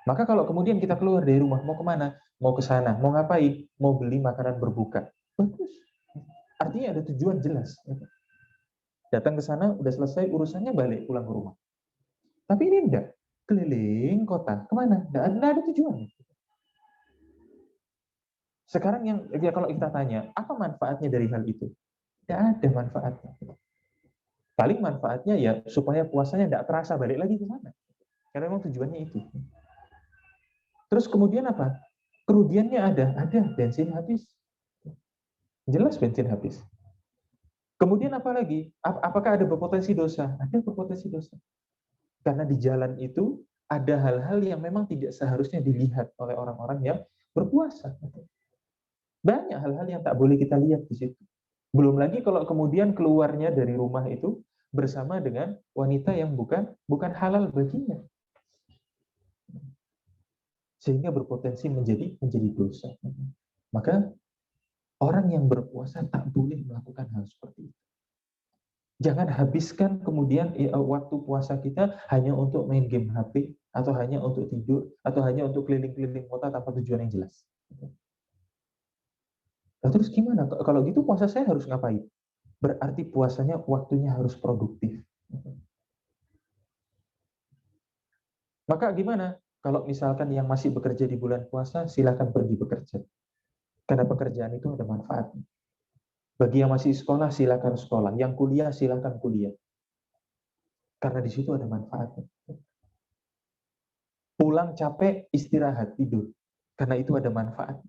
Maka kalau kemudian kita keluar dari rumah, mau kemana? Mau ke sana, mau ngapain? Mau beli makanan berbuka. Bagus. Artinya ada tujuan jelas. Datang ke sana, udah selesai urusannya, balik pulang ke rumah. Tapi ini enggak. Keliling kota. Kemana? Enggak ada tujuan. Sekarang ya kalau kita tanya, apa manfaatnya dari hal itu? Tidak ada manfaatnya. Paling manfaatnya ya supaya puasanya tidak terasa, balik lagi ke sana. Karena memang tujuannya itu. Terus kemudian apa? Kerugiannya ada bensin habis. Jelas bensin habis. Kemudian apa lagi? Apakah ada berpotensi dosa? Ada berpotensi dosa. Karena di jalan itu ada hal-hal yang memang tidak seharusnya dilihat oleh orang-orang yang berpuasa. Banyak hal-hal yang tak boleh kita lihat di situ. Belum lagi kalau kemudian keluarnya dari rumah itu bersama dengan wanita yang bukan halal baginya. Sehingga berpotensi menjadi dosa. Maka orang yang berpuasa tak boleh melakukan hal seperti itu. Jangan habiskan kemudian waktu puasa kita hanya untuk main game HP atau hanya untuk tidur, atau hanya untuk keliling-keliling kota tanpa tujuan yang jelas. Nah, terus gimana? Kalau gitu puasa saya harus ngapain? Berarti puasanya waktunya harus produktif. Maka gimana? Kalau misalkan yang masih bekerja di bulan puasa, silakan pergi bekerja. Karena pekerjaan itu ada manfaat. Bagi yang masih sekolah, silakan sekolah. Yang kuliah, silakan kuliah. Karena di situ ada manfaatnya. Pulang capek, istirahat, tidur. Karena itu ada manfaat.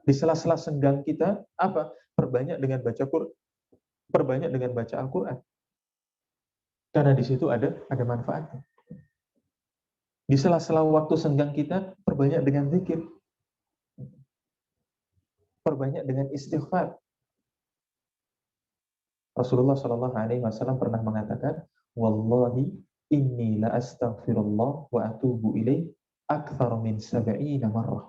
Di sela-sela senggang kita, apa? Perbanyak dengan baca Quran. Perbanyak dengan baca Al-Quran. Karena di situ ada manfaatnya. Di sela-sela waktu senggang kita, perbanyak dengan zikir. Perbanyak dengan istighfar. Rasulullah Shallallahu Alaihi Wasallam pernah mengatakan, Wallahi inni la astaghfirullah wa atubu ilaih akthar min sab'ina marrah.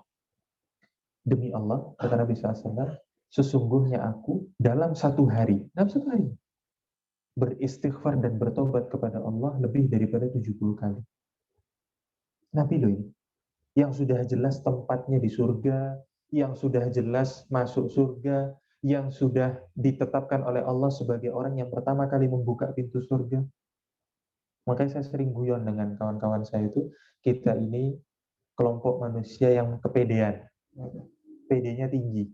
Demi Allah, kata Nabi SAW, sesungguhnya aku dalam satu hari, beristighfar dan bertobat kepada Allah lebih daripada 70 kali. Nabi loh ini, yang sudah jelas tempatnya di surga, yang sudah jelas masuk surga, yang sudah ditetapkan oleh Allah sebagai orang yang pertama kali membuka pintu surga. Makanya saya sering guyon dengan kawan-kawan saya itu, kita ini kelompok manusia yang kepedean. PD-nya tinggi.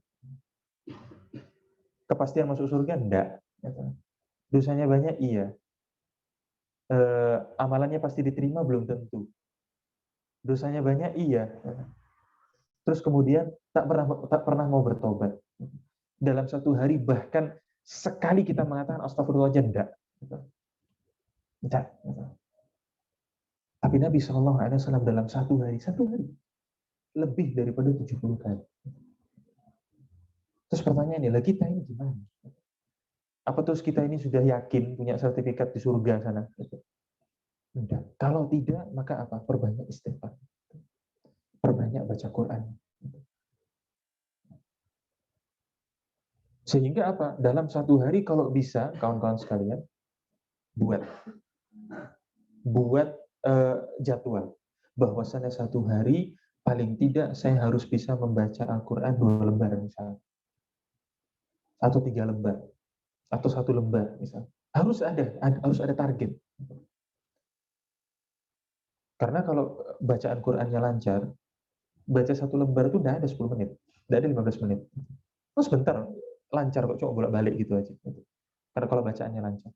Kepastian masuk surga? Enggak. Dosanya banyak? Iya. Amalannya pasti diterima? Belum tentu. Dosanya banyak? Iya. Terus kemudian tak pernah mau bertobat. Dalam satu hari bahkan sekali kita mengatakan astagfirullah aja enggak. Enggak. Tapi Nabi SAW dalam satu hari lebih daripada 70 kali. Terus pertanyaannya, lah kita ini gimana? Apa terus kita ini sudah yakin punya sertifikat di surga sana? Enggak. Kalau tidak, maka apa? Perbanyak istighfar. Perbanyak baca Quran. Sehingga apa? Dalam satu hari kalau bisa, kawan-kawan sekalian, buat jadwal. Bahwasannya satu hari, paling tidak saya harus bisa membaca Al-Quran 2 lembar misalnya. Atau 3 lembar. Atau 1 lembar misalnya. Harus ada target. Karena kalau bacaan Qurannya lancar, baca 1 lembar itu tidak ada 10 menit. Tidak ada 15 menit. Oh sebentar, lancar kok, coba bolak-balik gitu aja. Karena kalau bacaannya lancar.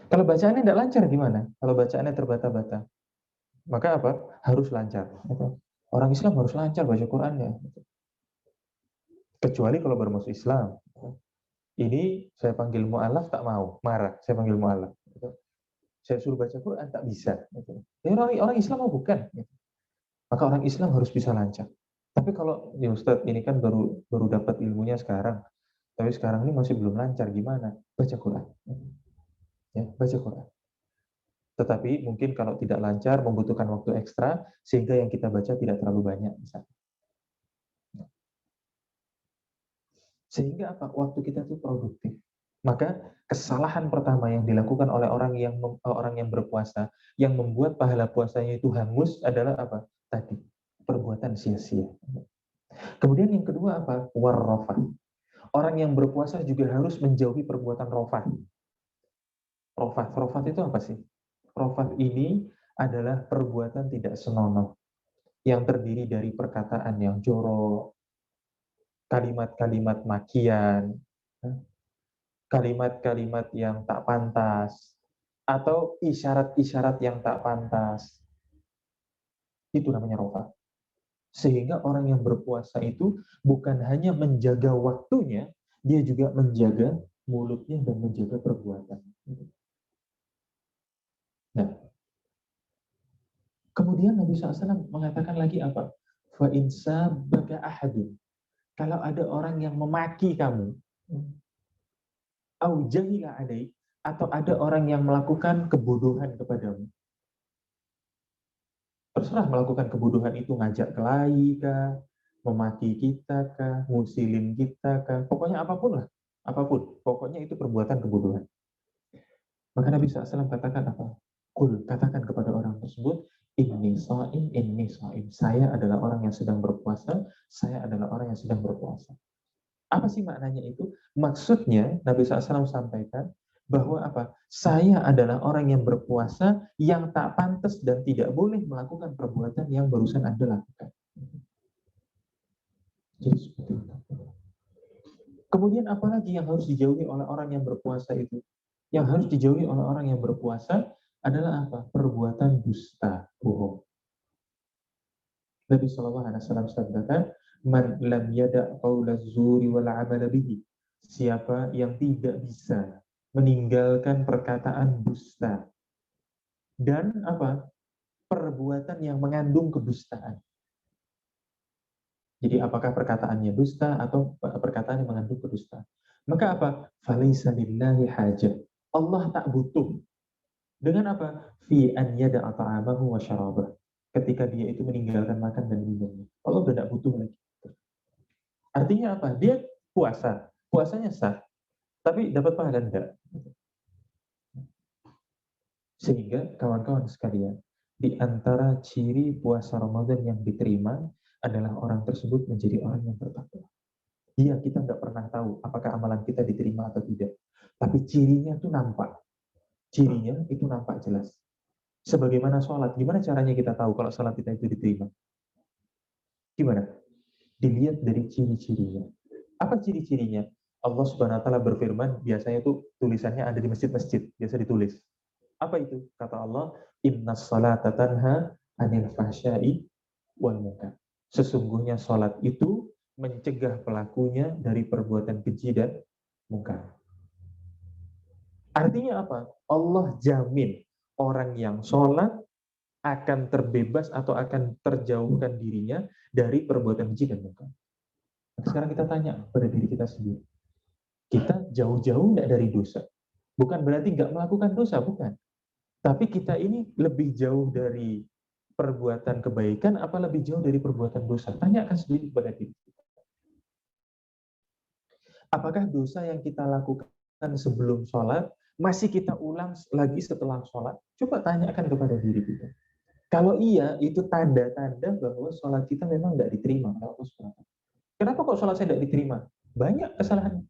Kalau bacaannya tidak lancar gimana? Kalau bacaannya terbata-bata, maka apa? Harus lancar. Orang Islam harus lancar baca Qurannya. Kecuali kalau baru masuk Islam. Ini saya panggil mu'alaf tak mau, marah. Saya panggil mu'alaf. Saya suruh baca Quran tak bisa. Ya, orang Islam mau bukan. Maka orang Islam harus bisa lancar. Tapi kalau ya Ustadz ini kan baru dapat ilmunya sekarang. Tapi sekarang ini masih belum lancar, gimana? Baca Quran. Ya, baca Quran. Tetapi mungkin kalau tidak lancar, membutuhkan waktu ekstra, sehingga yang kita baca tidak terlalu banyak. Misalnya. Sehingga apa? Waktu kita itu produktif. Maka kesalahan pertama yang dilakukan oleh orang yang berpuasa, yang membuat pahala puasanya itu hangus adalah apa? Tadi, perbuatan sia-sia. Kemudian yang kedua apa? Warrofah. Orang yang berpuasa juga harus menjauhi perbuatan rofah. Rofah itu apa sih? Rofah ini adalah perbuatan tidak senonoh yang terdiri dari perkataan yang jorok, kalimat-kalimat makian, kalimat-kalimat yang tak pantas, atau isyarat-isyarat yang tak pantas. Itu namanya rofah. Sehingga orang yang berpuasa itu bukan hanya menjaga waktunya, dia juga menjaga mulutnya dan menjaga perbuatan. Nah, kemudian Nabi SAW mengatakan lagi apa? Fa insa baga ahadun. Kalau ada orang yang memaki kamu, au jahila alaik, atau ada orang yang melakukan kebodohan kepadamu. Terserah melakukan kebodohan itu ngajak kelahi kah, memaki kita kah, ngusilin kita kah, pokoknya apapun lah. Apapun, pokoknya itu perbuatan kebodohan. Maka Nabi SAW katakan apa? Kul, katakan kepada orang tersebut, inni shaim. Saya adalah orang yang sedang berpuasa, saya adalah orang yang sedang berpuasa. Apa sih maknanya itu? Maksudnya Nabi SAW sampaikan bahwa apa? Saya adalah orang yang berpuasa yang tak pantas dan tidak boleh melakukan perbuatan yang barusan Anda lakukan. Jadi seperti itu. Kemudian apalagi yang harus dijauhi oleh orang yang berpuasa itu? Yang harus dijauhi oleh orang yang berpuasa adalah apa? Perbuatan dusta, bohong. Nabi Shallallahu Alaihi Wasallam sabdakan, "Man lam yada qaula zuri wal amala bihi." Siapa yang tidak bisa meninggalkan perkataan dusta dan apa? Perbuatan yang mengandung kedustaan. Jadi apakah perkataannya dusta atau perkataan yang mengandung kedustaan? Maka apa? Falaisa lillahi hajah. Allah tak butuh dengan apa? Fi an yada'a ta'amahu wa syarabah. Ketika dia itu meninggalkan makan dan minumnya. Allah udah tidak butuh lagi. Artinya apa? Dia puasa. Puasanya sah. Tapi dapat pahala enggak? Sehingga kawan-kawan sekalian, di antara ciri puasa Ramadan yang diterima adalah orang tersebut menjadi orang yang bertakwa. Iya, kita nggak pernah tahu apakah amalan kita diterima atau tidak. Tapi cirinya itu nampak. Cirinya itu nampak jelas. Sebagaimana sholat, gimana caranya kita tahu kalau sholat kita itu diterima? Gimana? Dilihat dari ciri-cirinya. Apa ciri-cirinya? Allah Subhanahu wa taala berfirman, biasanya itu tulisannya ada di masjid-masjid, biasa ditulis. Apa itu? Kata Allah, "Innas salata tanha 'anil fahsya'i wal munkar." Sesungguhnya salat itu mencegah pelakunya dari perbuatan keji dan munkar. Artinya apa? Allah jamin orang yang sholat akan terbebas atau akan terjauhkan dirinya dari perbuatan keji dan munkar. Sekarang kita tanya pada diri kita sendiri. Kita jauh-jauh nggak dari dosa? Bukan berarti nggak melakukan dosa, bukan. Tapi kita ini lebih jauh dari perbuatan kebaikan, apa lebih jauh dari perbuatan dosa? Tanyakan sendiri kepada diri. Apakah dosa yang kita lakukan sebelum sholat, masih kita ulang lagi setelah sholat? Coba tanyakan kepada diri kita. Kalau iya, itu tanda-tanda bahwa sholat kita memang nggak diterima. Kenapa kok sholat saya nggak diterima? Banyak kesalahan.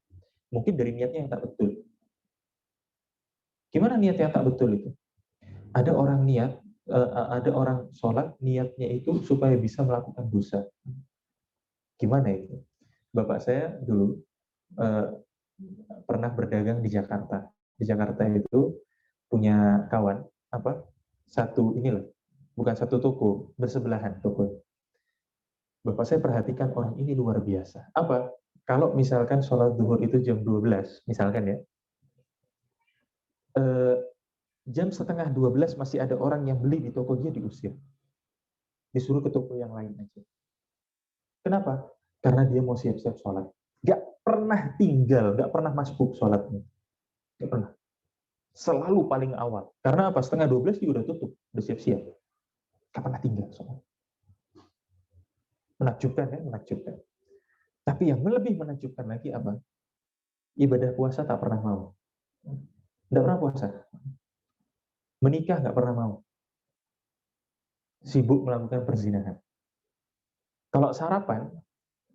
Mungkin dari niatnya yang tak betul. Gimana niat yang tak betul itu? Ada orang niat, ada orang sholat, niatnya itu supaya bisa melakukan dosa. Gimana itu? Bapak saya dulu pernah berdagang di Jakarta. Di Jakarta itu punya kawan, apa? Satu inilah, bukan satu toko, bersebelahan toko. Bapak saya perhatikan orang ini luar biasa. Apa? Kalau misalkan sholat zuhur itu jam 12, misalkan ya, jam setengah 12 masih ada orang yang beli di toko dia, diusir. Disuruh ke toko yang lain aja. Kenapa? Karena dia mau siap-siap sholat. Gak pernah tinggal, gak pernah masbuk sholatnya. Gak pernah. Selalu paling awal. Karena apa? Setengah 12 dia udah tutup, udah siap-siap. Gak pernah tinggal sholat. Menakjubkan ya, menakjubkan. Tapi yang lebih menakjubkan lagi apa? Ibadah puasa tak pernah mau. Tidak pernah puasa. Menikah gak pernah mau. Sibuk melakukan perzinahan. Kalau sarapan,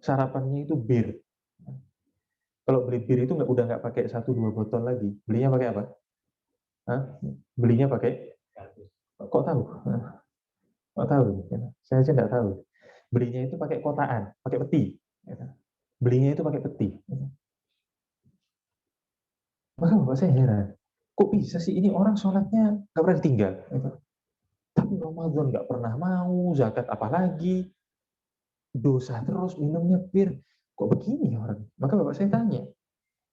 sarapannya itu bir. Kalau beli bir itu udah nggak pakai 1-2 botol lagi. Belinya pakai apa? Hah? Belinya pakai? Kok tahu? Kok tahu? Saya aja nggak tahu. Belinya itu pakai kotaan, pakai peti. Belinya itu pakai peti. Maka bapak saya heran. Kok bisa sih ini orang sholatnya nggak pernah ditinggal? Tapi Ramadan nggak pernah mau, zakat apalagi. Dosa terus, minumnya bir. Kok begini orang? Maka bapak saya tanya.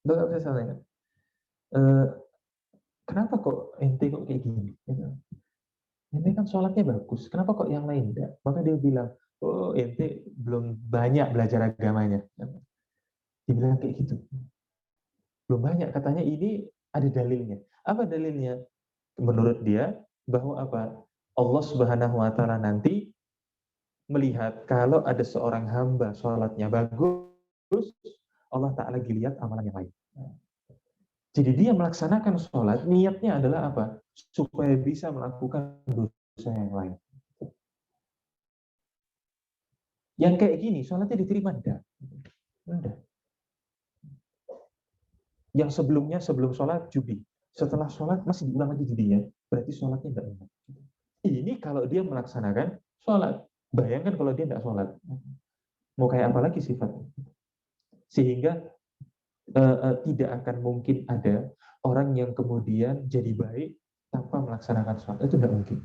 Bapak saya tanya, kenapa kok ente kok kayak gini? Ente kan sholatnya bagus, kenapa kok yang lain enggak? Maka dia bilang, oh ente belum banyak belajar agamanya. Dia bilang kayak gitu. Belum banyak, katanya ini ada dalilnya. Apa dalilnya? Menurut dia, bahwa apa? Allah Subhanahu wa taala nanti melihat kalau ada seorang hamba sholatnya bagus, Allah tak lagi lihat amalan yang lain. Jadi dia melaksanakan sholat, niatnya adalah apa? Supaya bisa melakukan dosa yang lain. Yang kayak gini, sholatnya diterima enggak? Enggak. Yang sebelumnya, sebelum sholat, judi. Setelah sholat, masih diulang lagi judinya. Berarti sholatnya enggak benar. Ini kalau dia melaksanakan sholat. Bayangkan kalau dia enggak sholat. Mau kayak apa lagi sifatnya? Sehingga tidak akan mungkin ada orang yang kemudian jadi baik tanpa melaksanakan sholat. Itu enggak mungkin.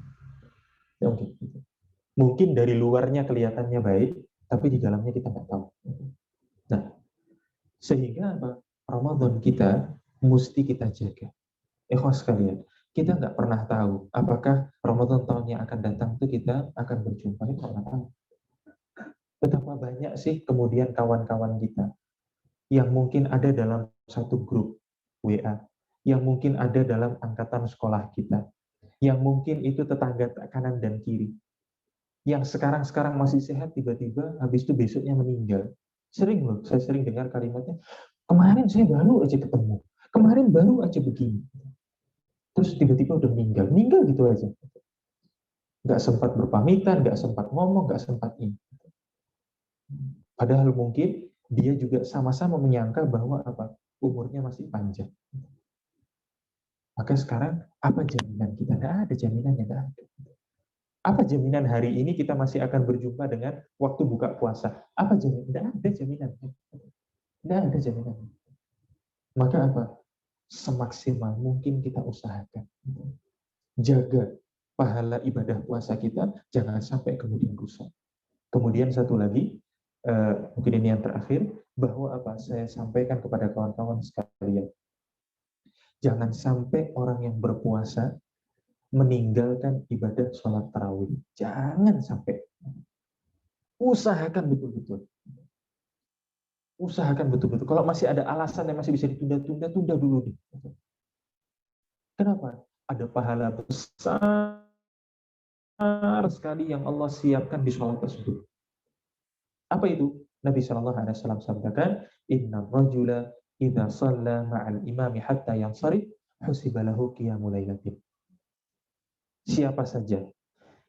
Enggak mungkin. Mungkin dari luarnya kelihatannya baik, tapi di dalamnya kita nggak tahu. Nah, sehingga apa? Ramadan kita mesti kita jaga. Ikhwas sekalian, kita nggak pernah tahu apakah Ramadan tahun yang akan datang itu kita akan berjumpa, itu nggak tahu. Betapa banyak sih kemudian kawan-kawan kita yang mungkin ada dalam satu grup WA, yang mungkin ada dalam angkatan sekolah kita, yang mungkin itu tetangga kanan dan kiri, yang sekarang masih sehat tiba-tiba habis itu besoknya meninggal. Sering loh, saya sering dengar kalimatnya, kemarin saya baru aja ketemu, kemarin baru aja begini. Terus tiba-tiba udah meninggal gitu aja. Nggak sempat berpamitan, nggak sempat ngomong, nggak sempat ini. Padahal mungkin dia juga sama-sama menyangka bahwa apa umurnya masih panjang. Maka sekarang apa jaminan kita? Nggak ada jaminannya, nggak ada. Apa jaminan hari ini kita masih akan berjumpa dengan waktu buka puasa? Apa jaminan? Nggak ada jaminan. Nggak ada jaminan. Maka apa? Semaksimal mungkin kita usahakan. Jaga pahala ibadah puasa kita, jangan sampai kemudian rusak. Kemudian satu lagi, mungkin ini yang terakhir, bahwa apa saya sampaikan kepada kawan-kawan sekalian, jangan sampai orang yang berpuasa meninggalkan ibadah sholat tarawih. Jangan sampai. Usahakan betul-betul. Usahakan betul-betul. Kalau masih ada alasan yang masih bisa ditunda-tunda, tunda dulu. Kenapa? Ada pahala besar sekali yang Allah siapkan di sholat tersebut. Apa itu? Nabi Shallallahu Alaihi Wasallam sabdakan, Inna rajula idza shalla ma'al imami hatta yansarif husiba lahu qiyamul lailatin. Siapa saja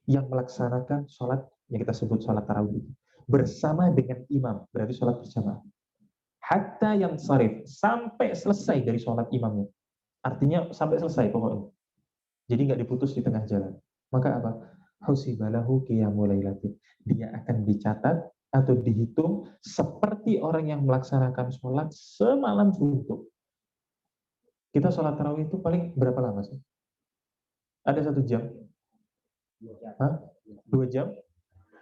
yang melaksanakan sholat yang kita sebut sholat tarawih bersama dengan imam, berarti sholat berjamaah. Hatta yansarif, sampai selesai dari sholat imamnya. Artinya sampai selesai pokoknya. Jadi nggak diputus di tengah jalan. Maka apa? Husiba lahu qiyamul lailatin. Dia akan dicatat atau dihitung seperti orang yang melaksanakan sholat semalam suntuk. Kita sholat tarawih itu paling berapa lama sih? Ada 1 jam? Hah? 2 jam?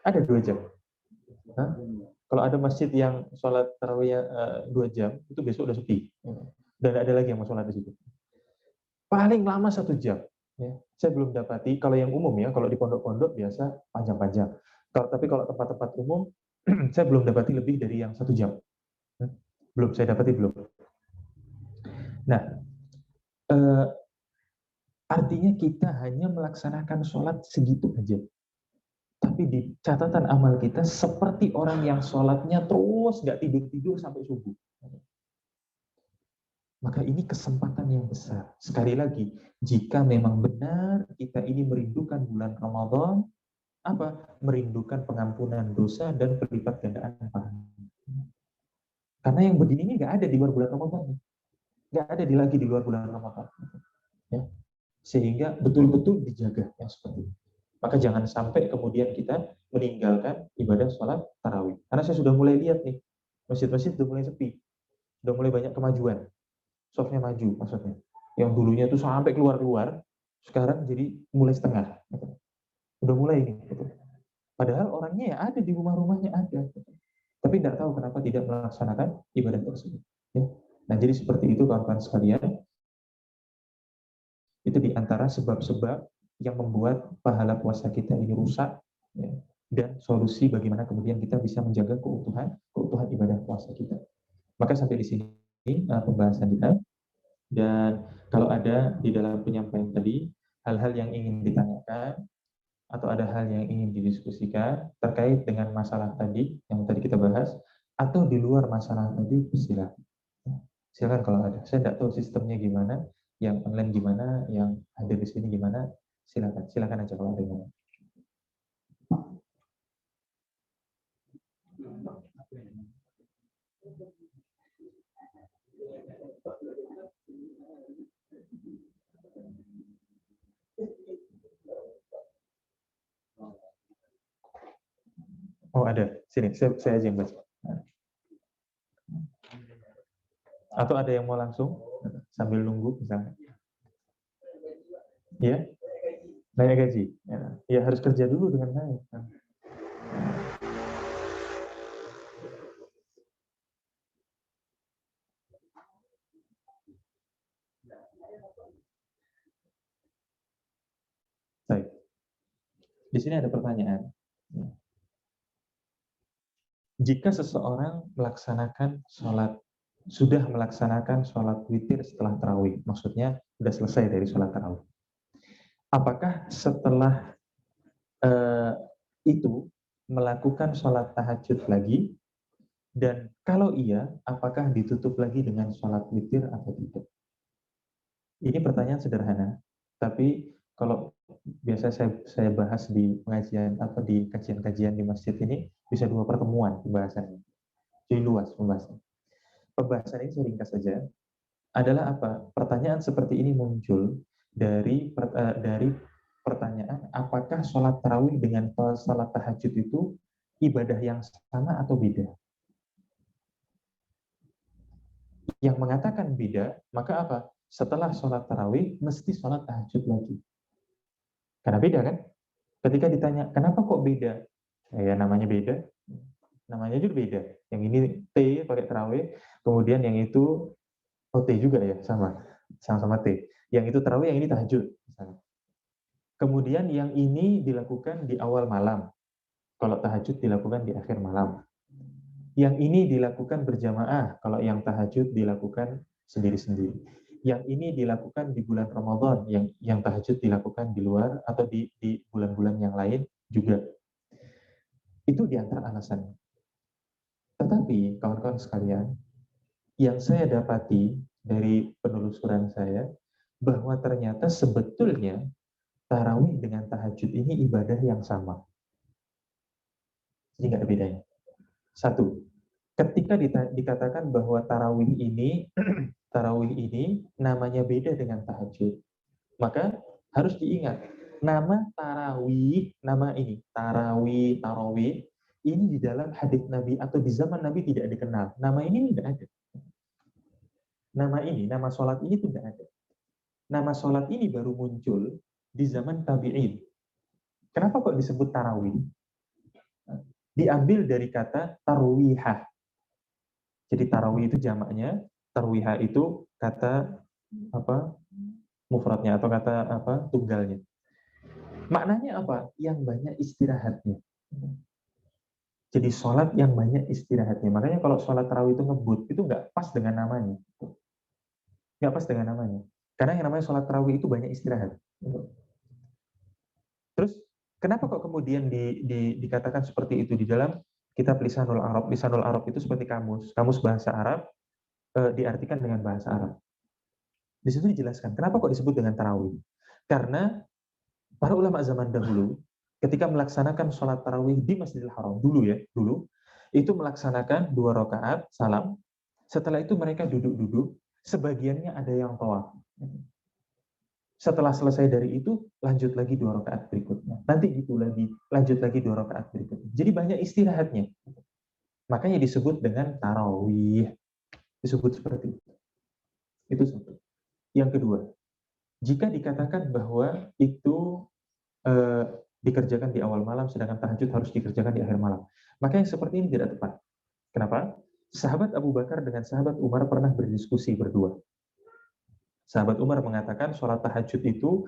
Ada 2 jam? Hah? Kalau ada masjid yang sholat tarawihnya 2 jam, itu besok udah sepi. Dan ada lagi yang mau sholat di situ. Paling lama 1 jam. Ya. Saya belum dapati, kalau yang umum ya, kalau di pondok-pondok biasa panjang-panjang. Tapi kalau tempat-tempat umum, saya belum dapati lebih dari yang 1 jam. Belum, saya dapati belum. Nah, artinya kita hanya melaksanakan sholat segitu aja. Tapi di catatan amal kita seperti orang yang sholatnya terus nggak tidur-tidur sampai subuh. Maka ini kesempatan yang besar. Sekali lagi, jika memang benar kita ini merindukan bulan Ramadan, apa? Merindukan pengampunan dosa dan berlipat gandaan pahala. Karena yang begini ini nggak ada di luar bulan Ramadan. Nggak ada lagi di luar bulan Ramadan. Ya. Sehingga betul-betul dijaga yang seperti itu. Maka jangan sampai kemudian kita meninggalkan ibadah sholat tarawih. Karena saya sudah mulai lihat nih, masjid-masjid sudah mulai sepi. Sudah mulai banyak kemajuan. Softnya maju maksudnya. Yang dulunya itu sampai keluar-keluar, sekarang jadi mulai setengah. Udah mulai ini. Padahal orangnya ya ada di rumah-rumahnya ada. Tapi tidak tahu kenapa tidak melaksanakan ibadah tersebut. Ya. Nah jadi seperti itu kawan-kawan sekalian. Itu di antara sebab-sebab yang membuat pahala puasa kita ini rusak. Ya. Dan solusi bagaimana kemudian kita bisa menjaga keutuhan ibadah puasa kita. Maka sampai di sini pembahasan kita. Dan kalau ada di dalam penyampaian tadi hal-hal yang ingin ditanyakan atau ada hal yang ingin didiskusikan terkait dengan masalah tadi yang tadi kita bahas atau di luar masalah tadi, silakan kalau ada. Saya tidak tahu sistemnya gimana, yang online gimana, yang hadir di sini gimana, silakan aja kalau ada yang Oh ada, sini saya aja yang baca. Atau ada yang mau langsung sambil nunggu misalnya? Ya, naik gaji. Ya harus kerja dulu dengan naik. Baik. Di sini ada pertanyaan. Jika seseorang sudah melaksanakan sholat witir setelah tarawih, maksudnya sudah selesai dari sholat tarawih, apakah setelah itu melakukan sholat tahajud lagi? Dan kalau iya, apakah ditutup lagi dengan sholat witir atau tidak? Ini pertanyaan sederhana, tapi kalau biasa saya bahas di pengajian atau di kajian-kajian di masjid ini bisa 2 pertemuan pembahasannya. Jadi luas pembahasan. Pembahasan ini saya ringkas saja. Adalah apa? Pertanyaan seperti ini muncul dari pertanyaan apakah sholat tarawih dengan sholat tahajud itu ibadah yang sama atau beda? Yang mengatakan beda, maka apa? Setelah sholat tarawih, mesti sholat tahajud lagi. Karena beda kan? Ketika ditanya, kenapa kok beda? Ya namanya beda. Namanya juga beda. Yang ini T pakai tarawih, kemudian yang itu T juga ya, sama-sama T. Yang itu tarawih, yang ini tahajud. Kemudian yang ini dilakukan di awal malam. Kalau tahajud dilakukan di akhir malam. Yang ini dilakukan berjamaah, kalau yang tahajud dilakukan sendiri-sendiri. Yang ini dilakukan di bulan Ramadan, yang tahajud dilakukan di luar atau di bulan-bulan yang lain juga. Itu di antara alasannya. Tetapi kawan-kawan sekalian, yang saya dapati dari penelusuran saya, bahwa ternyata sebetulnya tarawih dengan tahajud ini ibadah yang sama. Jadi nggak ada bedanya. Satu, ketika dikatakan bahwa tarawih ini namanya beda dengan tahajud, maka harus diingat nama tarawih, nama ini tarawih ini di dalam hadits Nabi atau di zaman Nabi tidak dikenal. Nama ini tidak ada. Nama sholat ini tidak ada. Nama sholat ini baru muncul di zaman tabi'in. Kenapa kok disebut tarawih? Diambil dari kata tarwihah. Jadi tarawih itu jamaknya, tarwihah itu kata mufradnya atau kata tunggalnya. Maknanya apa? Yang banyak istirahatnya. Jadi sholat yang banyak istirahatnya. Makanya kalau sholat tarawih itu ngebut, itu nggak pas dengan namanya. Nggak pas dengan namanya. Karena yang namanya sholat tarawih itu banyak istirahat. Terus kenapa kok kemudian dikatakan seperti itu di dalam kitab Lisanul Arab? Lisanul Arab itu seperti kamus bahasa Arab diartikan dengan bahasa Arab. Di situ dijelaskan kenapa kok disebut dengan tarawih. Karena para ulama zaman dahulu ketika melaksanakan sholat tarawih di Masjidil Haram dulu itu melaksanakan 2 rakaat salam. Setelah itu mereka duduk-duduk, sebagiannya ada yang tawaf. Setelah selesai dari itu, lanjut lagi 2 rakaat berikutnya. Nanti gitu lagi, lanjut lagi 2 rakaat berikutnya. Jadi banyak istirahatnya. Makanya disebut dengan tarawih. Disebut seperti itu. Itu satu. Yang kedua, jika dikatakan bahwa itu dikerjakan di awal malam, sedangkan tahajud harus dikerjakan di akhir malam, maka yang seperti ini tidak tepat. Kenapa? Sahabat Abu Bakar dengan sahabat Umar pernah berdiskusi berdua. Sahabat Umar mengatakan sholat tahajud itu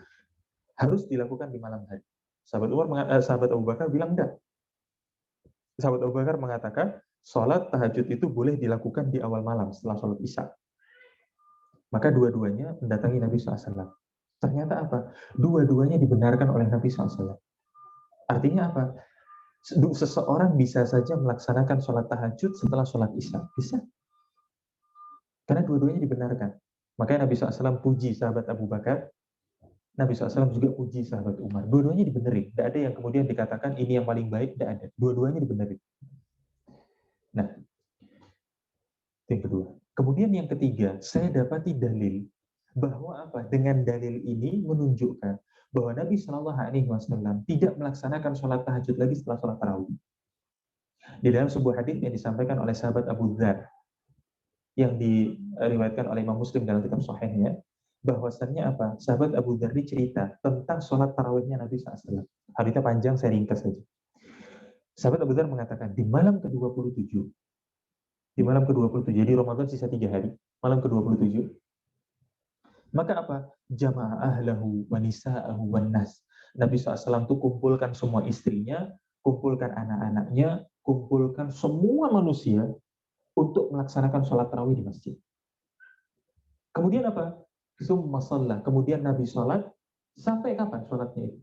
harus dilakukan di malam hari. Sahabat Abu Bakar bilang enggak. Sahabat Abu Bakar mengatakan sholat tahajud itu boleh dilakukan di awal malam setelah sholat Isya. Maka dua-duanya mendatangi Nabi SAW. Ternyata apa? Dua-duanya dibenarkan oleh Nabi SAW. Artinya apa? Seseorang bisa saja melaksanakan sholat tahajud setelah sholat Isya. Bisa. Karena dua-duanya dibenarkan. Makanya Nabi SAW puji sahabat Abu Bakar, Nabi SAW juga puji sahabat Umar. Dua-duanya dibenerin. Tidak ada yang kemudian dikatakan ini yang paling baik, tidak ada. Dua-duanya dibenerin. Nah, Yang kedua. Kemudian yang ketiga, saya dapati dalil bahwa apa? Dengan dalil ini menunjukkan bahwa Nabi Shallallahu Alaihi Wasallam tidak melaksanakan sholat tahajud lagi setelah sholat tarawih. Di dalam sebuah hadis yang disampaikan oleh sahabat Abu Dzar yang diriwayatkan oleh Imam Muslim dalam kitab Sahihnya, bahwasannya apa? Sahabat Abu Dzar ini cerita tentang sholat tarawihnya Nabi SAW. Hadisnya panjang, saya ringkas saja. Sahabat Abu Dzar mengatakan di malam ke-27, jadi Ramadan sisa 3 hari, malam ke-27, maka apa? Jama'a ahlahu wa nisa'ahu wa nas. Nabi SAW itu kumpulkan semua istrinya, kumpulkan anak-anaknya, kumpulkan semua manusia untuk melaksanakan sholat tarawih di masjid. Kemudian apa? Summa shalla. Kemudian Nabi sholat, sampai kapan sholatnya itu?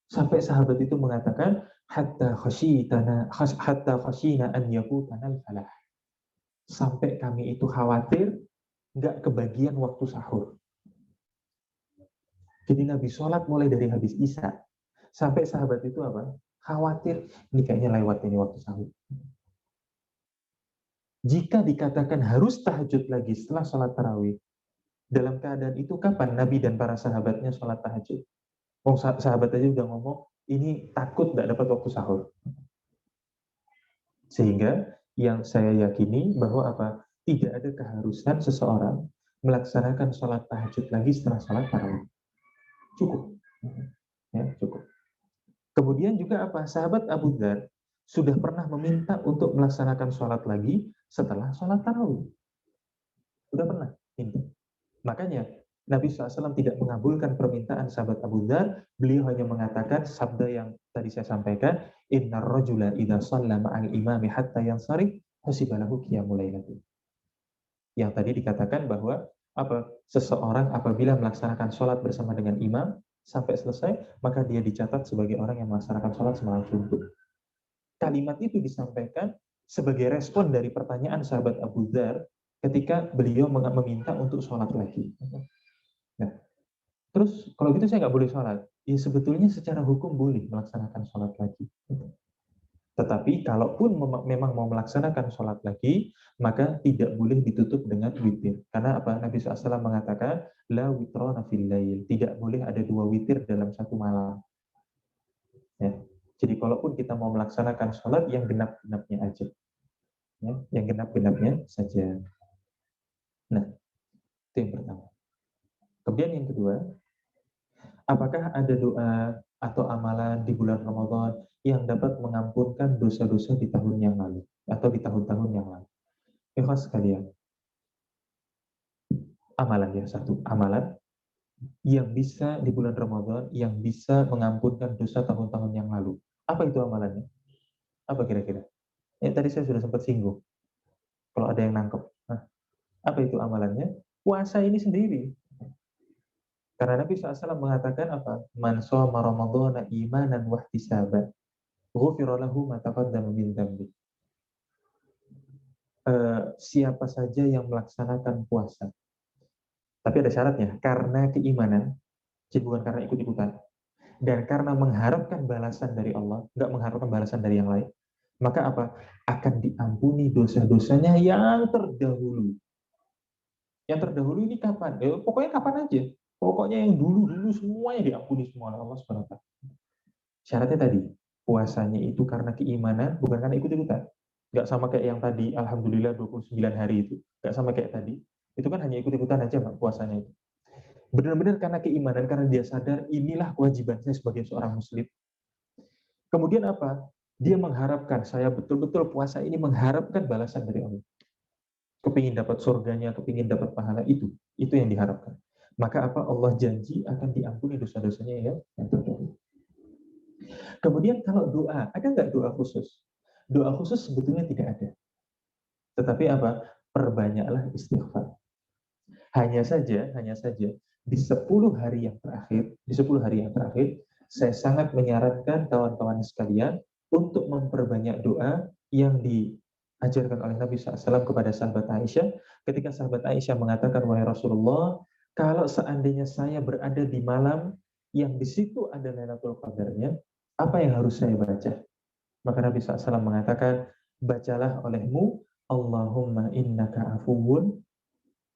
Sampai sahabat itu mengatakan, hatta khashina an yakutana al-falah. Sampai kami itu khawatir nggak kebagian waktu sahur. Jadi Nabi sholat mulai dari habis Isya. Sampai sahabat itu apa? Khawatir, ini kayaknya lewat ini waktu sahur. Jika dikatakan harus tahajud lagi setelah sholat tarawih, dalam keadaan itu kapan Nabi dan para sahabatnya sholat tahajud? Sahabat aja udah ngomong, ini takut nggak dapat waktu sahur. Sehingga yang saya yakini bahwa apa? Tidak ada keharusan seseorang melaksanakan sholat tahajud lagi setelah sholat tarawih. Cukup. Ya, cukup. Kemudian juga apa? Sahabat Abu Dzar sudah pernah meminta untuk melaksanakan sholat lagi setelah sholat tarawih. Sudah pernah minta. Makanya Nabi SAW tidak mengabulkan permintaan sahabat Abu Dzar. Beliau hanya mengatakan sabda yang tadi saya sampaikan, innar rajula idza shalla ma'al imami hatta yansarif hasiba lahu qiyamul lailatin. Yang tadi dikatakan bahwa apa? Seseorang apabila melaksanakan sholat bersama dengan imam sampai selesai, maka dia dicatat sebagai orang yang melaksanakan sholat semalam suntuk. Kalimat itu disampaikan sebagai respon dari pertanyaan sahabat Abu Dzar ketika beliau meminta untuk sholat lagi. Nah, terus kalau gitu saya nggak boleh sholat. Ya sebetulnya secara hukum boleh melaksanakan sholat lagi. Tetapi kalaupun memang mau melaksanakan sholat lagi, maka tidak boleh ditutup dengan witir. Karena apa? Nabi SAW mengatakan, la witrona fil lail. Tidak boleh ada 2 witir dalam satu malam. Ya. Jadi kalaupun kita mau melaksanakan sholat, yang genap-genapnya aja. Ya, yang genap-genapnya saja. Nah, itu yang pertama. Kemudian yang kedua, apakah ada doa atau amalan di bulan Ramadan yang dapat mengampunkan dosa-dosa di tahun yang lalu atau di tahun-tahun yang lalu? Ikhlas sekalian, amalan ya, satu amalan yang bisa di bulan Ramadan yang bisa mengampunkan dosa tahun-tahun yang lalu. Apa itu amalannya? Apa kira-kira? Tadi saya sudah sempat singgung. Kalau ada yang nangkep. Nah, apa itu amalannya? Puasa ini sendiri. Karena Nabi SAW mengatakan apa? Man shoma Ramadhana imanan wa ihtisaban, ghufira lahu ma taqaddama min dzambi. Siapa saja yang melaksanakan puasa. Tapi ada syaratnya, karena keimanan, jadi bukan karena ikut-ikutan. Dan karena mengharapkan balasan dari Allah, nggak mengharapkan balasan dari yang lain, maka apa? Akan diampuni dosa-dosanya yang terdahulu. Yang terdahulu ini kapan? Pokoknya kapan aja. Pokoknya yang dulu-dulu semuanya diampuni semua oleh Allah SWT. Syaratnya tadi, puasanya itu karena keimanan, bukan karena ikut-ikutan. Nggak sama kayak yang tadi, Alhamdulillah 29 hari itu. Nggak sama kayak tadi. Itu kan hanya ikut-ikutan aja puasanya itu. Benar-benar karena keimanan, karena dia sadar inilah kewajiban saya sebagai seorang muslim. Kemudian apa? Dia mengharapkan, saya betul-betul puasa ini mengharapkan balasan dari Allah. Kepingin dapat surganya, kepingin dapat pahala itu yang diharapkan. Maka apa? Allah janji akan diampuni dosa-dosanya yang terdahulu. Kemudian kalau doa, ada nggak doa khusus? Doa khusus sebetulnya tidak ada. Tetapi apa? Perbanyaklah istighfar. Hanya saja di 10 hari yang terakhir, saya sangat menyarankan kawan-kawan sekalian untuk memperbanyak doa yang diajarkan oleh Nabi SAW kepada sahabat Aisyah. Ketika sahabat Aisyah mengatakan, wahai Rasulullah, kalau seandainya saya berada di malam yang di situ ada Lailatul Qadarnya, apa yang harus saya baca? Maka Nabi SAW mengatakan, bacalah olehmu Allahumma innaka afuwun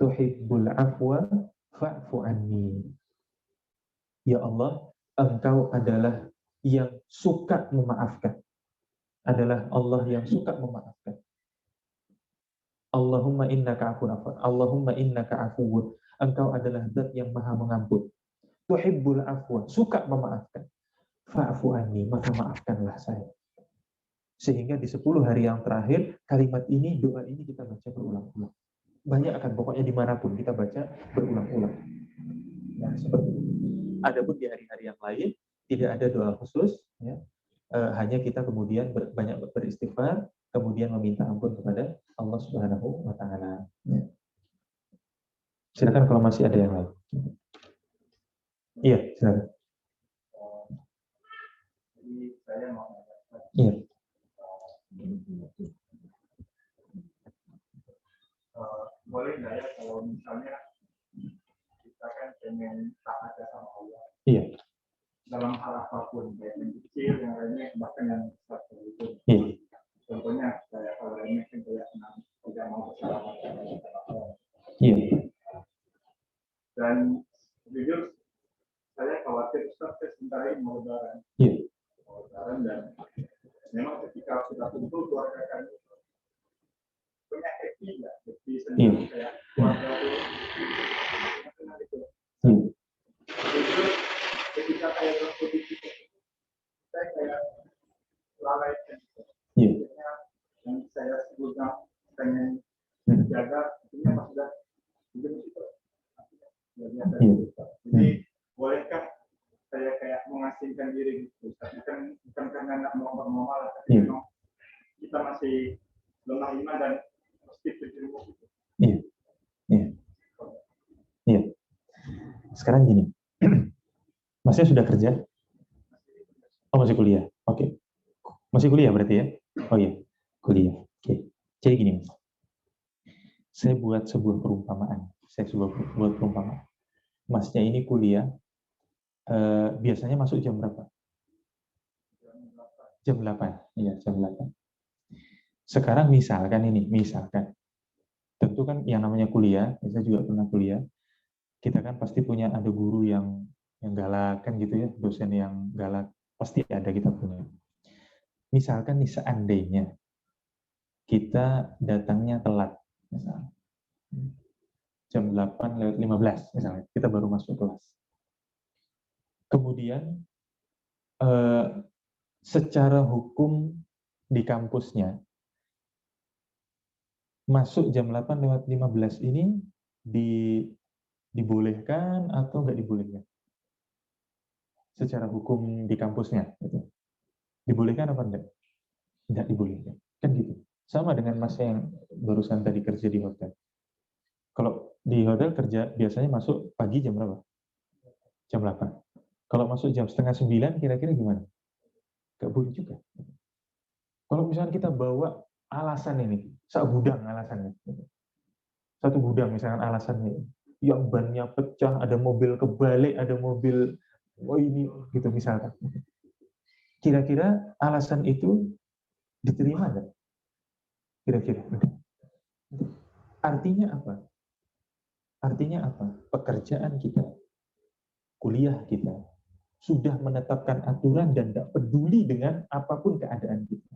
tuhibbul afwa fa'fu anni. Ya Allah, Engkau adalah yang suka memaafkan. Adalah Allah yang suka memaafkan. Allahumma innaka afuwun. Allahumma innaka afuwun. Engkau adalah zat yang maha mengampun. Tuhibbul afwa, suka memaafkan. Fa'fu anni, maka maafkanlah saya. Sehingga di 10 hari yang terakhir, kalimat ini, doa ini kita baca berulang-ulang. Banyak akan, pokoknya dimanapun kita baca berulang-ulang. Nah, seperti itu. Adapun di hari-hari yang lain, tidak ada doa khusus, ya. Hanya kita kemudian banyak beristighfar, kemudian meminta ampun kepada Allah Subhanahu wa Ta'ala. Ya. Silakan kalau masih ada yang lain. Iya, silakan. Iya. Boleh nggak ya kalau misalnya kita kan pengen taat sama Allah. Iya. Dalam hal apapun, kayak yang kecil, yang lainnya, bahkan yang besar itu. Iya. Contohnya kayak kalau lainnya kan kayak tidak mau bersalaman sama Allah. Iya. Dan jujur saya khawatir Ustaz sebentar ini mau lebaran. Iya. Mau lebaran dan memang ketika sudah kumpul keluarga kan punya happy nggak? Happy sendiri kayak keluarga itu. Jujur ketika kayak berpolitik saya kayak lalai kan. Yang saya sebutkan pengen jaga ini apa sudah itu. Jadi bolehkah saya kayak mengasingkan diri gitu? Bukan karena nggak mau normal, tapi memang kita masih lemah iman dan mesti berjumpa gitu. Iya. Iya. Iya. Sekarang gini. Masnya sudah kerja? Oh, masih kuliah. Oke. Masih kuliah berarti ya? Oh iya, kuliah. Oke. Jadi gini, Mas. Saya buat sebuah perumpamaan. Buat perumpamaan. Masnya ini kuliah, biasanya masuk jam berapa? Jam 8. Iya, jam 8. Sekarang misalkan, tentu kan yang namanya kuliah, saya juga pernah kuliah, kita kan pasti punya ada guru yang galak kan gitu ya, dosen yang galak, pasti ada kita punya. Misalkan nih seandainya kita datangnya telat, misalnya jam 8:15 misalnya, kita baru masuk kelas. Kemudian secara hukum di kampusnya masuk jam 8:15 ini dibolehkan atau nggak dibolehkan? Secara hukum di kampusnya gitu. Dibolehkan apa enggak? Enggak dibolehkan. Kan gitu. Sama dengan Mas yang barusan tadi kerja di hotel. Kalau di hotel kerja biasanya masuk pagi jam berapa? Jam 8. Kalau masuk jam 8:30 kira-kira gimana? Enggak boleh juga. Kalau misalnya kita bawa alasan ini, satu gudang alasannya. Satu gudang misalkan alasannya yang bannya pecah, ada mobil kebalik, ada mobil ini gitu misalkan. Kira-kira alasan itu diterima nggak? Kira-kira. Artinya apa? Artinya apa? Pekerjaan kita, kuliah kita, sudah menetapkan aturan dan tidak peduli dengan apapun keadaan kita.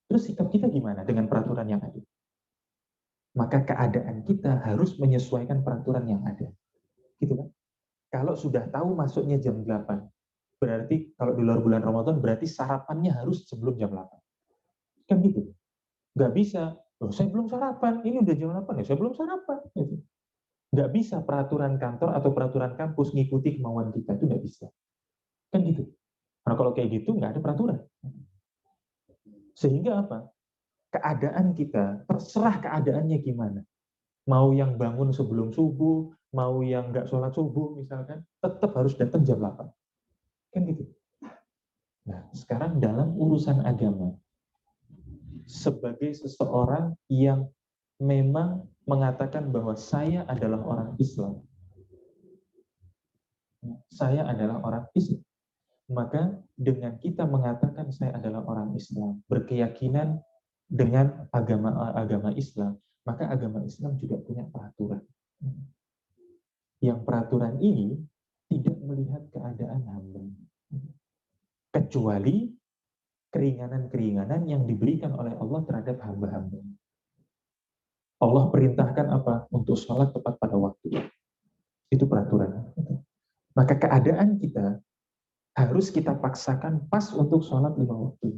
Terus sikap kita gimana dengan peraturan yang ada? Maka keadaan kita harus menyesuaikan peraturan yang ada. Gitu kan? Kalau sudah tahu masuknya jam 8, berarti kalau di luar bulan Ramadan berarti sarapannya harus sebelum jam 8. Kan gitu. Nggak bisa, saya belum sarapan, ini udah jam 8 ya, saya belum sarapan. Gitu. Nggak bisa peraturan kantor atau peraturan kampus ngikuti kemauan kita, itu nggak bisa. Kan gitu. Nah kalau kayak gitu nggak ada peraturan. Sehingga apa? Keadaan kita, terserah keadaannya gimana. Mau yang bangun sebelum subuh, mau yang nggak sholat subuh misalkan, tetap harus datang jam 8. Kan gitu. Nah, sekarang dalam urusan agama, sebagai seseorang yang memang mengatakan bahwa saya adalah orang Islam, maka dengan kita mengatakan saya adalah orang Islam, berkeyakinan dengan agama Islam, maka agama Islam juga punya peraturan. Yang peraturan ini tidak melihat keadaan hamba, kecuali keringanan-keringanan yang diberikan oleh Allah terhadap hamba-hamba. Allah perintahkan apa? Untuk sholat tepat pada waktu. Itu peraturan. Maka keadaan kita harus kita paksakan pas untuk sholat 5 waktu.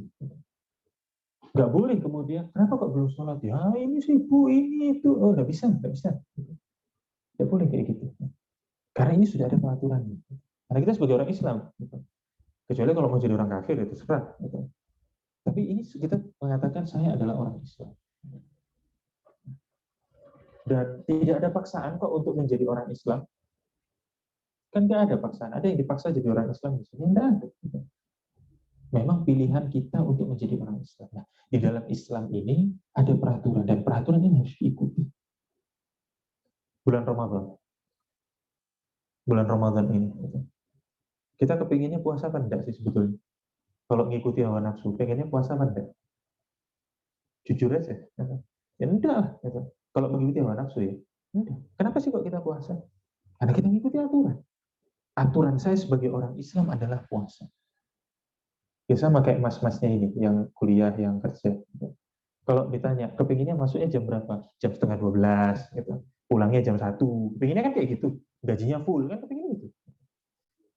Nggak boleh kemudian, kenapa kok belum sholat? Ya ini sibuk, ini itu. Oh, nggak bisa. Nggak boleh kayak gitu. Karena ini sudah ada peraturan. Karena kita sebagai orang Islam. Kecuali kalau mau jadi orang kafir, itu terserah. Tapi ini kita mengatakan saya adalah orang Islam. Dan tidak ada paksaan kok untuk menjadi orang Islam. Kan nggak ada paksaan. Ada yang dipaksa jadi orang Islam di sini? Nggak ada. Memang pilihan kita untuk menjadi orang Islam. Nah, di dalam Islam ini ada peraturan, dan peraturan ini harus diikuti. Bulan Ramadan ini. Kita kepinginnya puasa apa enggak sih sebetulnya? Kalau ngikuti hawa nafsu, pengennya puasa apa enggak? Jujur aja. Ya enggak. Kalau mengikuti hawa nafsu ya, enggak. Kenapa sih kok kita puasa? Karena kita mengikuti aturan. Aturan saya sebagai orang Islam adalah puasa. Ya sama kayak mas-masnya ini, yang kuliah, yang kerja. Kalau ditanya, kepinginnya masuknya jam berapa? Jam setengah 12, gitu. Pulangnya jam 1. Kepinginnya kan kayak gitu. Gajinya full, kan kepinginnya gitu.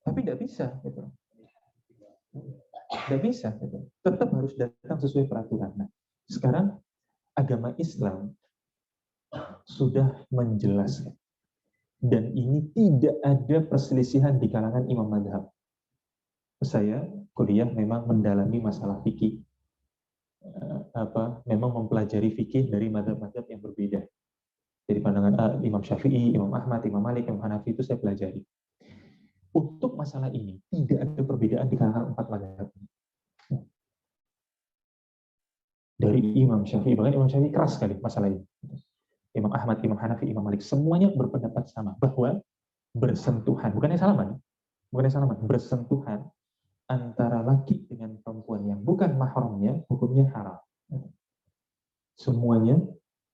Tapi tidak bisa. Gitu. Tidak bisa. Gitu. Tetap harus datang sesuai peraturan. Nah, sekarang agama Islam sudah menjelaskan. Dan ini tidak ada perselisihan di kalangan imam madhab. Saya kuliah memang mendalami masalah fikih. Memang mempelajari fikih dari madhab-madhab yang berbeda. Dari pandangan Imam Syafi'i, Imam Ahmad, Imam Malik, Imam Hanafi itu saya pelajari. Untuk masalah ini tidak ada perbedaan di kalangan 4 madhab. Dari Imam Syafi'i, bahkan Imam Syafi'i keras sekali masalah ini. Imam Ahmad, Imam Hanafi, Imam Malik, semuanya berpendapat sama bahwa bersentuhan, bukannya salaman, bersentuhan antara laki dengan perempuan yang bukan mahramnya, hukumnya haram. Semuanya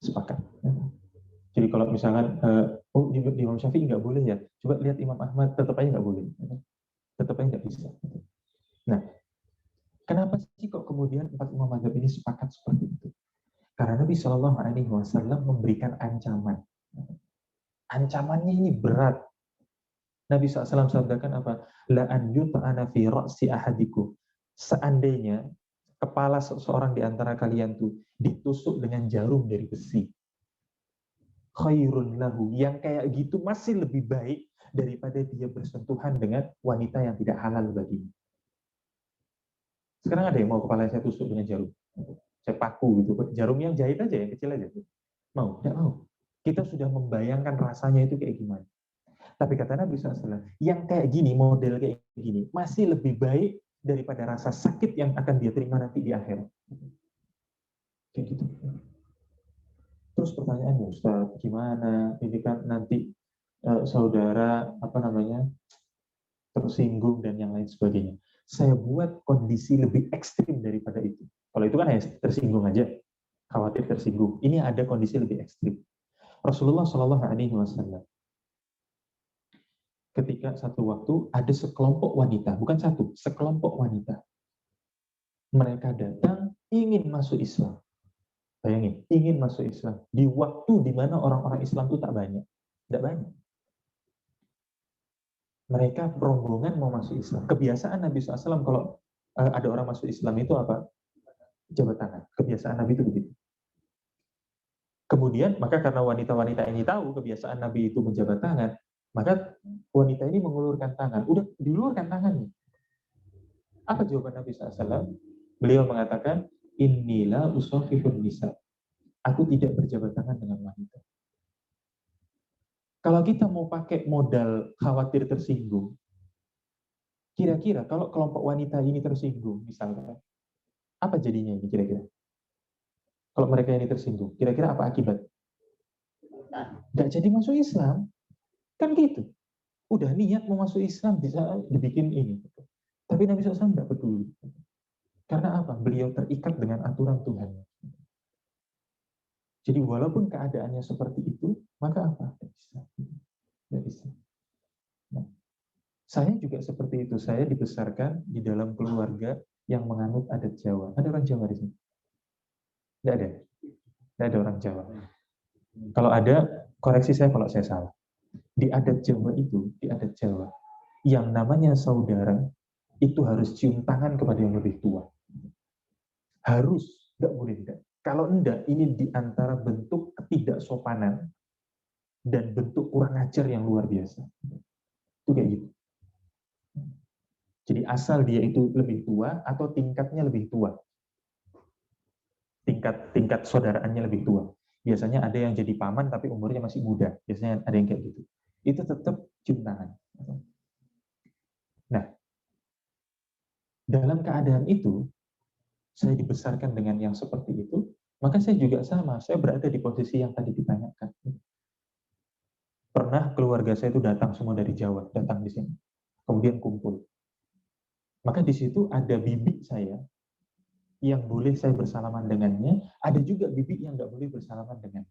sepakat. Jadi kalau misalkan, di Imam Syafi'i nggak boleh ya, coba lihat Imam Ahmad, tetap aja nggak boleh. Tetap aja nggak bisa. Nah, kenapa sih kok kemudian 4 imam mazhab ini sepakat seperti itu? Karena Nabi Shallallahu Alaihi Wasallam memberikan ancaman. Ancamannya ini berat. Nabi SAW sabdakan apa? La an yut'ana fi ra'si ahadikum. Seandainya kepala seseorang di antara kalian tuh ditusuk dengan jarum dari besi, khairun lahu. Yang kayak gitu masih lebih baik daripada dia bersentuhan dengan wanita yang tidak halal baginya. Sekarang ada yang mau kepala saya tusuk dengan jarum? Saya paku gitu, jarum yang jahit aja, yang kecil aja. Mau? Tidak mau. Kita sudah membayangkan rasanya itu kayak gimana. Tapi kata Nabi SAW, yang kayak gini, model kayak gini, masih lebih baik daripada rasa sakit yang akan dia terima nanti di akhirat. Kayak gitu. Terus pertanyaannya, Ustaz, gimana? Ini kan nanti saudara tersinggung dan yang lain sebagainya. Saya buat kondisi lebih ekstrim daripada itu. Kalau itu kan hanya tersinggung aja, khawatir tersinggung. Ini ada kondisi lebih ekstrim. Rasulullah Shallallahu Alaihi Wasallam ketika satu waktu ada sekelompok wanita, bukan satu, sekelompok wanita. Mereka datang ingin masuk Islam. Bayangin, ingin masuk Islam di waktu di mana orang-orang Islam itu tak banyak, tidak banyak. Mereka rombongan mau masuk Islam. Kebiasaan Nabi SAW kalau ada orang masuk Islam itu apa? Jabat tangan. Kebiasaan Nabi itu begitu. Kemudian, maka karena wanita-wanita ini tahu kebiasaan Nabi itu menjabat tangan, maka wanita ini mengulurkan tangan. Udah diulurkan tangannya. Apa jawaban Nabi SAW? Beliau mengatakan, Inilah usofifun nisa. Aku tidak berjabat tangan dengan wanita. Kalau kita mau pakai modal khawatir tersinggung, kira-kira kalau kelompok wanita ini tersinggung, misalnya, apa jadinya ini kira-kira? Kalau mereka ini tersinggung, kira-kira apa akibat? Nggak jadi masuk Islam. Kan gitu. Udah niat mau masuk Islam, bisa dibikin ini. Tapi Nabi SAW nggak peduli. Karena apa? Beliau terikat dengan aturan Tuhan. Jadi walaupun keadaannya seperti itu, maka apa? Tidak bisa. Tidak bisa. Nah, saya juga seperti itu. Saya dibesarkan di dalam keluarga yang menganut adat Jawa. Ada orang Jawa di sini? Tidak ada. Tidak ada orang Jawa. Kalau ada, koreksi saya kalau saya salah. Di adat Jawa itu, di adat Jawa, yang namanya saudara itu harus cium tangan kepada yang lebih tua. Harus, tidak boleh tidak. Kalau enggak, ini di antara bentuk ketidaksopanan dan bentuk kurang ajar yang luar biasa. Itu kayak gitu. Jadi asal dia itu lebih tua atau tingkatnya lebih tua. Tingkat saudaraannya lebih tua. Biasanya ada yang jadi paman tapi umurnya masih muda. Biasanya ada yang kayak gitu. Itu tetap cium tangan. Nah, dalam keadaan itu, saya dibesarkan dengan yang seperti itu, maka saya juga sama, saya berada di posisi yang tadi ditanyakan. Pernah keluarga saya itu datang semua dari Jawa, datang di sini, kemudian kumpul. Maka di situ ada bibi saya yang boleh saya bersalaman dengannya, ada juga bibi yang nggak boleh bersalaman dengan.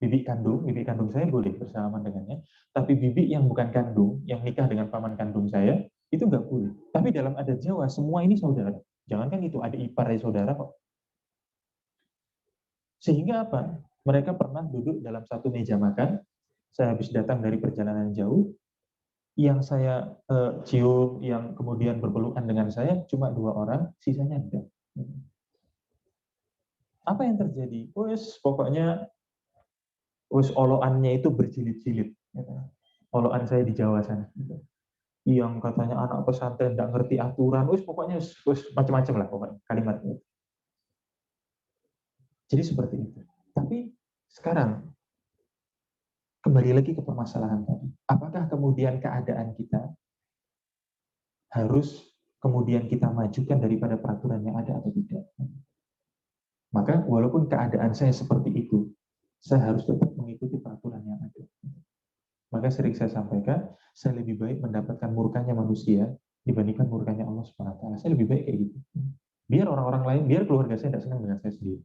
Bibi kandung saya boleh bersalaman dengannya, tapi bibi yang bukan kandung, yang nikah dengan paman kandung saya, itu nggak boleh. Tapi dalam adat Jawa, semua ini saudara. Jangankan itu, ada ipar dari saudara kok. Sehingga apa? Mereka pernah duduk dalam satu meja makan, saya habis datang dari perjalanan jauh, yang saya cium, yang kemudian berpelukan dengan saya, cuma 2 orang, sisanya enggak. Apa yang terjadi? Pokoknya, oloannya itu berjilid-jilid. Oloan saya di Jawa sana. Yang katanya anak pesantren enggak ngerti aturan, pokoknya macam-macam lah pokoknya kalimatnya. Jadi seperti itu. Tapi sekarang, kembali lagi ke permasalahan tadi. Apakah kemudian keadaan kita harus kemudian kita majukan daripada peraturan yang ada atau tidak? Maka walaupun keadaan saya seperti itu, saya harus tetap mengikuti peraturan yang ada. Maka sering saya sampaikan, saya lebih baik mendapatkan murkanya manusia dibandingkan murkanya Allah SWT. Saya lebih baik kayak gitu. Biar orang-orang lain, biar keluarga saya tidak senang dengan saya sendiri.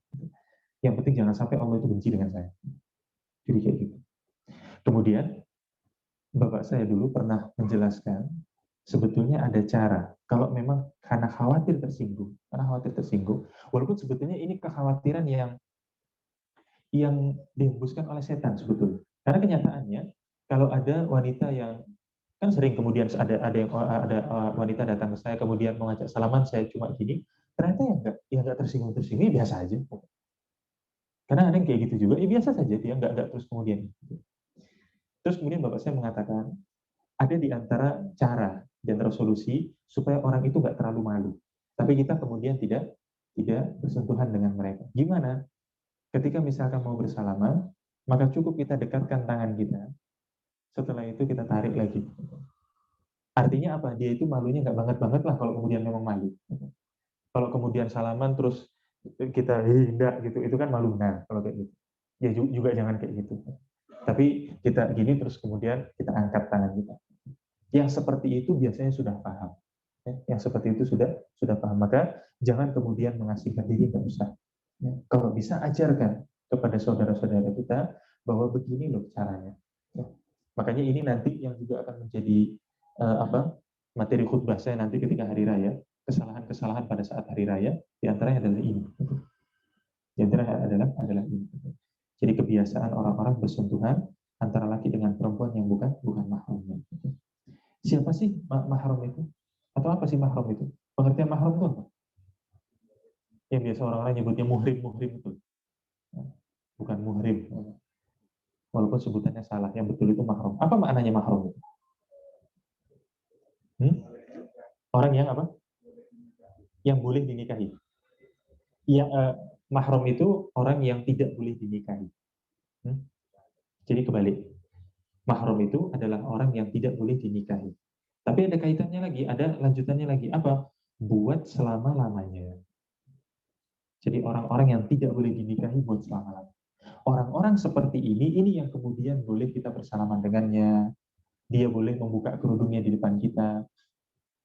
Yang penting jangan sampai Allah itu benci dengan saya. Jadi kayak gitu. Kemudian, Bapak saya dulu pernah menjelaskan, sebetulnya ada cara, kalau memang karena khawatir tersinggung, walaupun sebetulnya ini kekhawatiran yang dihembuskan oleh setan sebetulnya. Karena kenyataannya, kalau ada wanita yang, kan sering kemudian ada wanita datang ke saya, kemudian mengajak salaman, saya cuma gini, ternyata ya nggak tersinggung-tersinggung, biasa aja. Karena ada yang kayak gitu juga, biasa saja, dia nggak terus kemudian. Terus kemudian Bapak saya mengatakan, ada di antara cara dan solusi supaya orang itu nggak terlalu malu. Tapi kita kemudian tidak bersentuhan dengan mereka. Gimana? Ketika misalkan mau bersalaman, maka cukup kita dekatkan tangan kita. Setelah itu kita tarik lagi. Artinya apa? Dia itu malunya nggak banget-banget lah kalau kemudian memang malu. Kalau kemudian salaman terus kita hindak gitu, itu kan malu. Nah, kalau kayak gitu. Ya juga jangan kayak gitu. Tapi kita gini terus kemudian kita angkat tangan kita. Yang seperti itu biasanya sudah paham. Yang seperti itu sudah paham. Maka jangan kemudian mengasingkan diri, nggak usah. Kalau bisa ajarkan kepada saudara-saudara kita bahwa begini loh caranya. Makanya ini nanti yang juga akan menjadi materi khutbah saya nanti ketika hari raya. Kesalahan-kesalahan pada saat hari raya, diantaranya adalah ini. Diantaranya adalah ini. Jadi kebiasaan orang-orang bersentuhan antara laki dengan perempuan yang bukan mahramnya. Siapa sih mahram itu? Atau apa sih mahram itu? Pengertian mahram itu apa? Yang biasa orang-orang nyebutnya muhrim itu. Bukan muhrim. Walaupun sebutannya salah, yang betul itu mahram. Apa maknanya mahram itu? Orang yang apa? Yang boleh dinikahi. Mahram itu orang yang tidak boleh dinikahi. Jadi kebalik. Mahram itu adalah orang yang tidak boleh dinikahi. Tapi ada kaitannya lagi, ada lanjutannya lagi. Apa? Buat selama-lamanya. Jadi orang-orang yang tidak boleh dinikahi buat selama-lamanya. Orang-orang seperti ini yang kemudian boleh kita bersalaman dengannya. Dia boleh membuka kerudungnya di depan kita.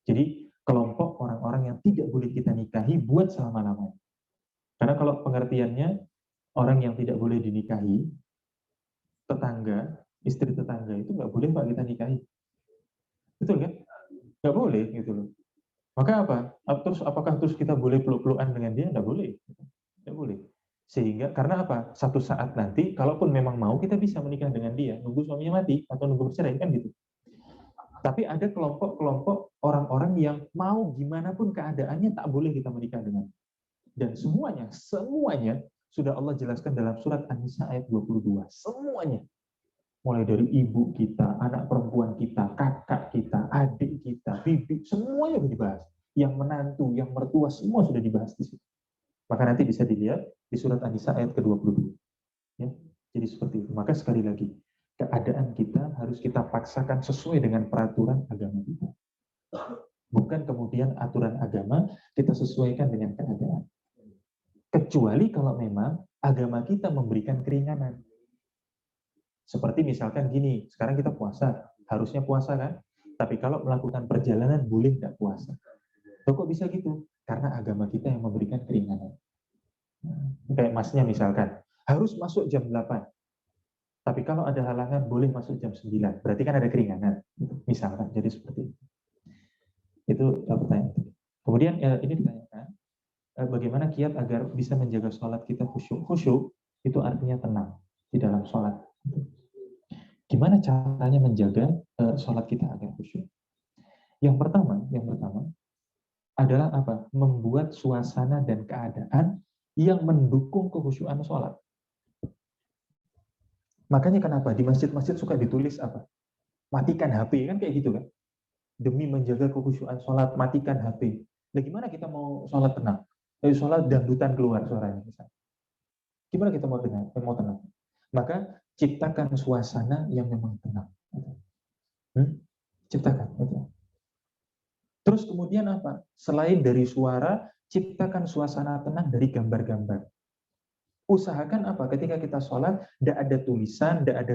Jadi kelompok orang-orang yang tidak boleh kita nikahi buat selama-lamanya. Karena kalau pengertiannya, orang yang tidak boleh dinikahi, tetangga, istri tetangga itu nggak boleh Pak kita nikahi. Betul kan? Nggak boleh gitu loh. Maka apa? Terus apakah terus kita boleh peluk-pelukan dengan dia? Nggak boleh. Nggak boleh. Sehingga karena apa? Satu saat nanti, kalaupun memang mau, kita bisa menikah dengan dia, nunggu suaminya mati atau nunggu bercerai kan gitu. Tapi ada kelompok-kelompok orang-orang yang mau gimana pun keadaannya tak boleh kita menikah dengan. Dan semuanya sudah Allah jelaskan dalam surat An-Nisa ayat 22. Semuanya. Mulai dari ibu kita, anak perempuan kita, kakak kita, adik kita, bibi, semuanya sudah dibahas. Yang menantu, yang mertua, semua sudah dibahas di situ. Maka nanti bisa dilihat di surat An-Nisa ayat ke-22. Ya, jadi seperti itu. Maka sekali lagi, keadaan kita harus kita paksakan sesuai dengan peraturan agama kita. Bukan kemudian aturan agama kita sesuaikan dengan keadaan. Kecuali kalau memang agama kita memberikan keringanan. Seperti misalkan gini, sekarang kita puasa, harusnya puasa kan? Tapi kalau melakukan perjalanan boleh nggak puasa. Kok bisa gitu? Karena agama kita yang memberikan keringanan. Kayak masnya misalkan, harus masuk jam 8. Tapi kalau ada halangan boleh masuk jam 9. Berarti kan ada keringanan. Misalkan, jadi seperti itu. Itu pertanyaan. Kemudian ini ditanyakan, bagaimana kiat agar bisa menjaga sholat kita khusyuk? Khusyuk itu artinya tenang di dalam sholat. Gimana caranya menjaga sholat kita agar khusyuk? Yang pertama adalah apa? Membuat suasana dan keadaan yang mendukung kekhusyukan sholat. Makanya kenapa di masjid-masjid suka ditulis apa? Matikan HP, kan kayak gitu kan? Demi menjaga kekhusyukan sholat, matikan HP. Nah, gimana kita mau sholat tenang? Sholat dangdutan keluar suaranya misalnya. Gimana kita mau tenang? Maka ciptakan suasana yang memang tenang. Ciptakan. Terus kemudian apa? Selain dari suara, ciptakan suasana tenang dari gambar-gambar. Usahakan apa? Ketika kita sholat, tidak ada tulisan, tidak ada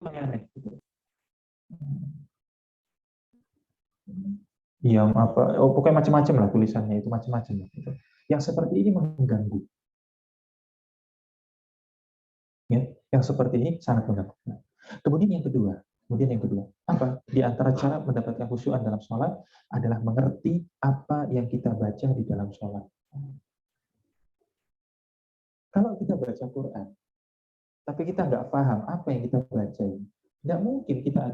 aneh. Iya, apa? Pokoknya macam-macam lah tulisannya itu macam-macam. Gitu. Yang seperti ini mengganggu. Ya, yang seperti ini sangat mengganggu. Kemudian yang kedua, apa? Di antara cara mendapatkan khusyuan dalam sholat adalah mengerti apa yang kita baca di dalam sholat. Kalau kita baca Quran, tapi kita nggak paham apa yang kita baca, nggak mungkin kita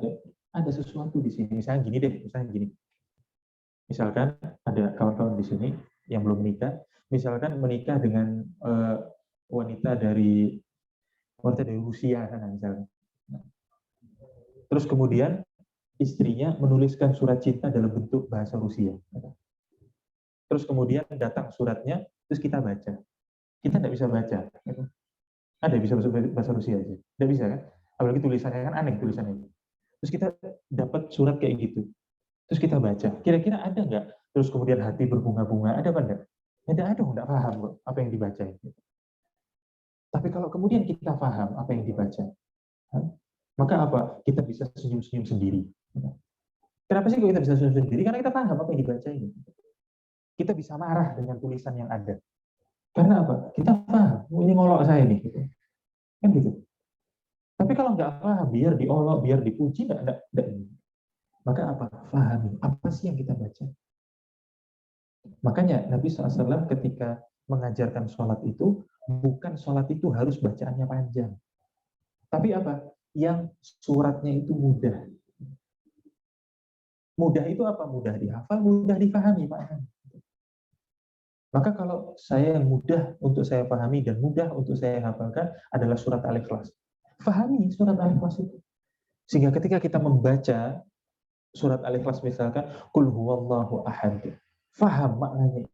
ada sesuatu di sini. Misalnya gini. Misalkan ada kawan-kawan di sini yang belum menikah, misalkan menikah dengan wanita dari Rusia sana misalnya. Terus kemudian istrinya menuliskan surat cinta dalam bentuk bahasa Rusia. Terus kemudian datang suratnya, terus kita baca. Kita tidak bisa baca. Ada yang bisa bahasa Rusia aja. Tidak bisa kan? Apalagi tulisannya kan aneh tulisannya. Terus kita dapat surat kayak gitu. Terus kita baca. Kira-kira ada nggak? Terus kemudian hati berbunga-bunga. Ada apa enggak? Tidak ada, nggak paham kok apa yang dibaca. Tapi kalau kemudian kita paham apa yang dibaca, maka apa? Kita bisa senyum-senyum sendiri. Kenapa sih kok kita bisa senyum sendiri? Karena kita paham apa yang dibaca ini. Kita bisa marah dengan tulisan yang ada. Karena apa? Kita paham, ini ngolok saya nih. Kan gitu. Tapi kalau nggak paham, biar diolok, biar dipuji, enggak. Maka apa? Pahami. Apa sih yang kita baca? Makanya Nabi SAW ketika mengajarkan sholat itu, bukan sholat itu harus bacaannya panjang. Tapi apa? Yang suratnya itu mudah. Mudah itu apa? Mudah dihafal, mudah dipahami. Maka kalau saya yang mudah untuk saya pahami dan mudah untuk saya hafalkan adalah surat Al-Ikhlas. Fahami surat Al-Ikhlas itu. Sehingga ketika kita membaca surat Al-Ikhlas misalkan, Qul huwallahu ahad. Faham maknanya.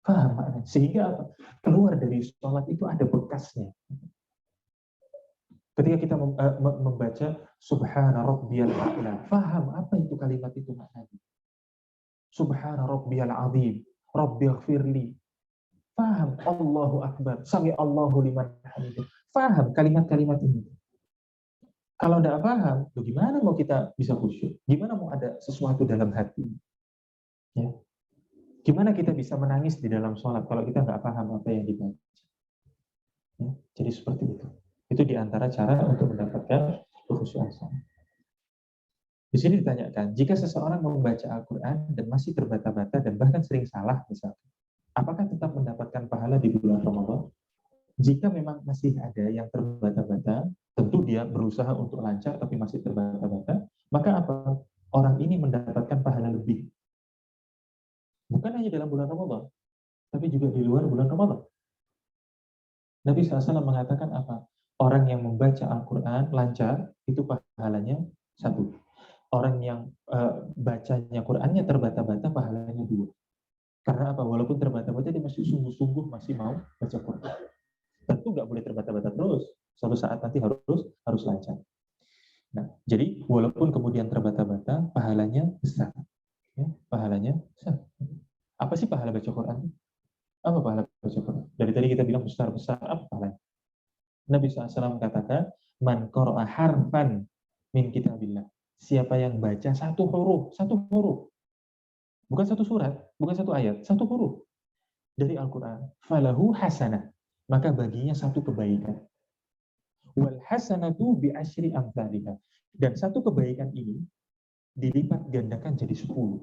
Faham maknanya. Sehingga apa? Keluar dari sholat itu ada bekasnya. Ketika kita membaca Subhana Rabbiyal A'la, faham apa itu kalimat itu maknanya. Subhana Rabbiyal Azim, Rabbighfirli. Paham Allahu Akbar, sami Allahu liman hamidah. Paham kalimat-kalimat ini. Kalau tidak paham, gimana mau kita bisa khusyuk? Gimana mau ada sesuatu dalam hati? Ya. Gimana kita bisa menangis di dalam sholat kalau kita nggak paham apa yang dibaca? Ya. Jadi seperti itu. Itu diantara cara untuk mendapatkan kekhusyukan sholat. Di sini ditanyakan, jika seseorang membaca Al-Quran dan masih terbata-bata dan bahkan sering salah misalnya, apakah tetap mendapatkan pahala di bulan Ramadan? Jika memang masih ada yang terbata-bata, tentu dia berusaha untuk lancar tapi masih terbata-bata, maka apa? Orang ini mendapatkan pahala lebih. Bukan hanya dalam bulan Ramadan, tapi juga di luar bulan Ramadan. Nabi SAW mengatakan apa? Orang yang membaca Al-Quran lancar, itu pahalanya 1. Orang yang bacanya Qurannya terbata-bata, pahalanya 2. Karena apa? Walaupun terbata-bata, dia masih sungguh-sungguh masih mau baca Quran. Tentu nggak boleh terbata-bata terus. Suatu saat nanti harus lancar. Nah, jadi walaupun kemudian terbata-bata, pahalanya besar. Ya, pahalanya besar. Apa sih pahala baca Quran? Apa pahala baca Quran? Dari tadi kita bilang besar-besar, apa pahalanya? Nabi SAW katakan, man qara'a harfan min kitabillah. Siapa yang baca satu huruf, bukan satu surat, bukan satu ayat, satu huruf dari Al-Quran, falahu hasanah, maka baginya satu kebaikan. Wal hasanatu bi asyri amsalihha. Dan satu kebaikan ini dilipat gandakan jadi 10.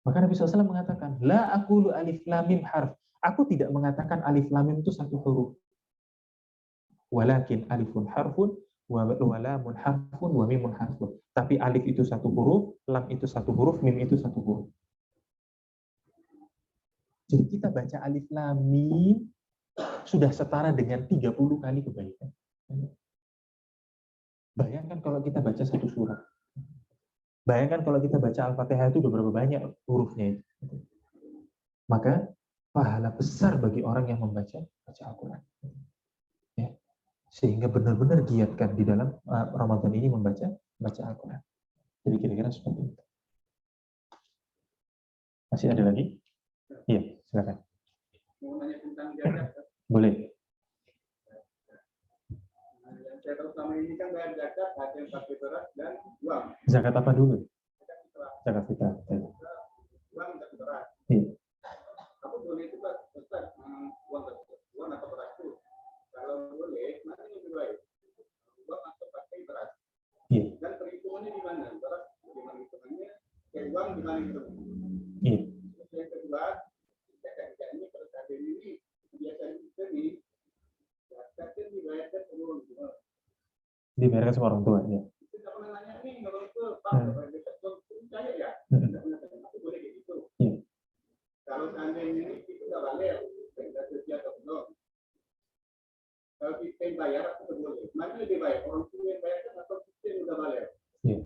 Maka Nabi SAW mengatakan, la aqulu alif lam mim harf. Aku tidak mengatakan alif lam mim itu satu huruf. Walakin alifun harfun, wa lamun harfun, wa mimun harfun. Tapi alif itu satu huruf, lam itu satu huruf, mim itu satu huruf. Jadi kita baca alif lam mim sudah setara dengan 30 kali kebaikan. Bayangkan kalau kita baca satu surat. Bayangkan kalau kita baca Al-Fatihah itu udah berapa banyak hurufnya itu. Maka pahala besar bagi orang yang baca Al-Quran. Ya. Sehingga benar-benar giatkan di dalam Ramadan ini membaca Al-Quran. Jadi kira-kira seperti itu. Masih ada lagi? Iya, silakan. Mau nanya tentang zakat. Boleh. Saya tahu selama ini kan bayar zakat ada yang pakai beras dan uang. Zakat apa dulu? Zakat fitrah. Uang dan beras. Iya. Apa boleh itu Pak? Ustaz, uang atau beras itu? Kalau boleh, mana yang lebih baik? Uang atau pakai beras? Iya. Dan perhitungannya di mana? Beras bagaimana hitungannya? Uang di mana itu? Iya. Yang kedua, zakatnya pada saat ini biasanya kita zakatnya dibayarkan turun. Dibayarkan sama orang tua, ya. Kita pernah nanya nih, orang tua, Pak, dekat saya ya? Aku boleh kayak gitu. Kalau seandainya ini itu nggak balik, kita kerja atau belum? Kalau kita yang bayar, aku boleh. Mana lebih baik? Orang tua yang bayarkan atau kita yang udah balik? Iya.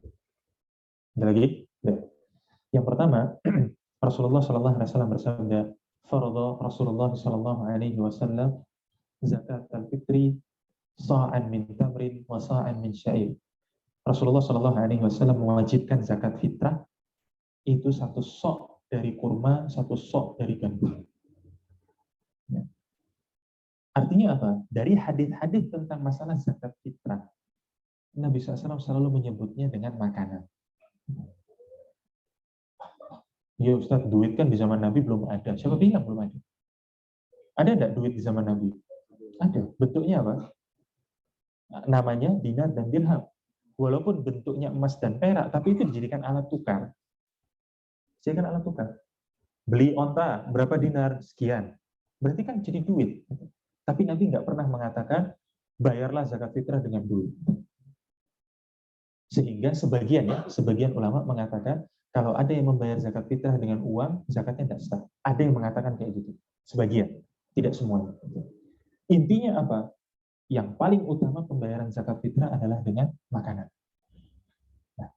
Ada lagi? Ya. Yang pertama, Rasulullah SAW bersabda, "Faradha Rasulullah SAW zakat al-fitri sa'an min tamrin wa sa'an min syair." Rasulullah SAW mewajibkan zakat fitrah itu satu sok dari kurma, satu sok dari gandum. Ya. Artinya apa? Dari hadis-hadis tentang masalah zakat fitrah, Nabi SAW selalu menyebutnya dengan makanan. Ya Ustaz, duit kan di zaman Nabi belum ada. Siapa bilang belum ada? Ada enggak duit di zaman Nabi? Ada. Bentuknya apa? Namanya dinar dan dirham. Walaupun bentuknya emas dan perak, tapi itu dijadikan alat tukar. Dijadikan alat tukar. Beli onta, berapa dinar? Sekian. Berarti kan jadi duit. Tapi Nabi nggak pernah mengatakan, bayarlah zakat fitrah dengan duit. Sehingga sebagian ulama mengatakan, kalau ada yang membayar zakat fitrah dengan uang, zakatnya tidak sah. Ada yang mengatakan kayak gitu. Sebagian, tidak semuanya. Intinya apa? Yang paling utama pembayaran zakat fitrah adalah dengan makanan. Nah,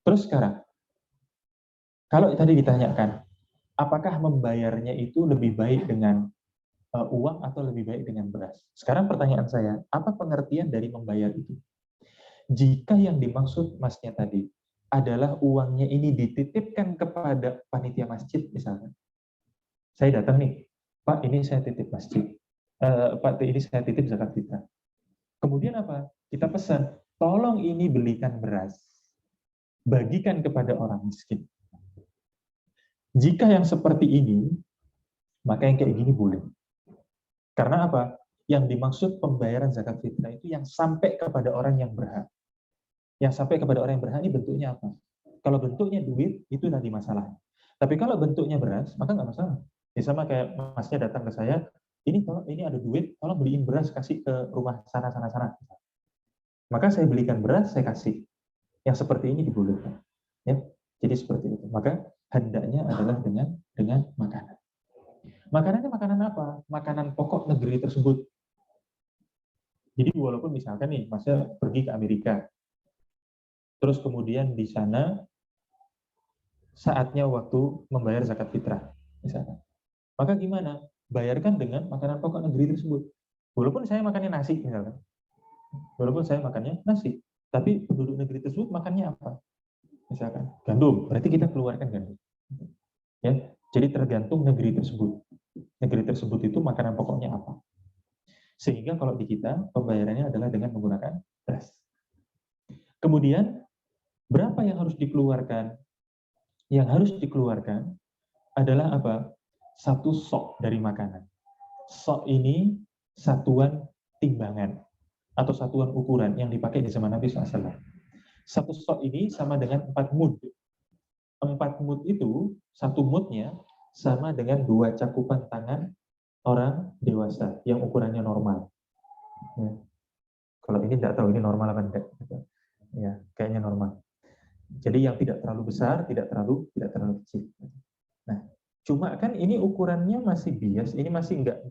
terus sekarang, kalau tadi ditanyakan, apakah membayarnya itu lebih baik dengan uang atau lebih baik dengan beras? Sekarang pertanyaan saya, apa pengertian dari membayar itu? Jika yang dimaksud masnya tadi, adalah uangnya ini dititipkan kepada panitia masjid misalnya. Saya datang nih, Pak, ini saya titip masjid. Pak, ini saya titip zakat fitrah. Kemudian apa? Kita pesan, tolong ini belikan beras. Bagikan kepada orang miskin. Jika yang seperti ini, maka yang kayak gini boleh. Karena apa? Yang dimaksud pembayaran zakat fitrah itu yang sampai kepada orang yang berhak. Yang sampai kepada orang yang berhak ini bentuknya apa? Kalau bentuknya duit, itu nanti masalah. Tapi kalau bentuknya beras, maka nggak masalah. Ya sama kayak masnya datang ke saya, ini ada duit, tolong beliin beras, kasih ke rumah sana. Maka saya belikan beras, saya kasih. Yang seperti ini dibolehkan. Ya, jadi seperti itu. Maka hendaknya adalah dengan makanan. Makanannya makanan apa? Makanan pokok negeri tersebut. Jadi walaupun misalkan nih, masnya pergi ke Amerika, terus kemudian di sana saatnya waktu membayar zakat fitrah, misalkan. Maka gimana? Bayarkan dengan makanan pokok negeri tersebut. Walaupun saya makannya nasi, misalkan. Walaupun saya makannya nasi, tapi penduduk negeri tersebut makannya apa? Misalkan gandum, berarti kita keluarkan gandum. Ya, jadi tergantung negeri tersebut. Negeri tersebut itu makanan pokoknya apa. Sehingga kalau di kita pembayarannya adalah dengan menggunakan beras. Kemudian berapa yang harus dikeluarkan? Yang harus dikeluarkan adalah apa? 1 sok dari makanan. Sok ini satuan timbangan atau satuan ukuran yang dipakai di zaman Nabi SAW. 1 sok ini sama dengan 4 mud. 4 mud itu, 1 mudnya sama dengan 2 cakupan tangan orang dewasa yang ukurannya normal. Ya. Kalau ini tidak tahu ini normal apa enggak. Ya, kayaknya normal. Jadi yang tidak terlalu besar, tidak terlalu kecil. Nah, cuma kan ini ukurannya masih bias, ini masih enggak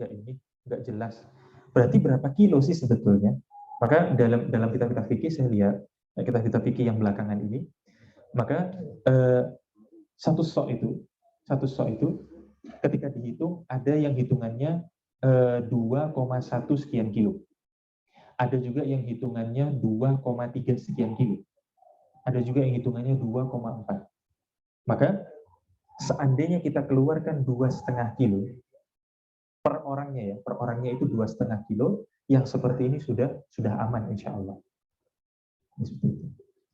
jelas. Berarti berapa kilo sih sebetulnya? Maka dalam kitab-kitab fikih saya lihat, kitab-kitab fikih yang belakangan ini, maka 1 sok itu ketika dihitung ada yang hitungannya 2,1 sekian kilo. Ada juga yang hitungannya 2,3 sekian kilo. Ada juga yang hitungannya 2,4. Maka seandainya kita keluarkan 2,5 kilo per orangnya itu 2,5 kilo, yang seperti ini sudah aman insya Allah.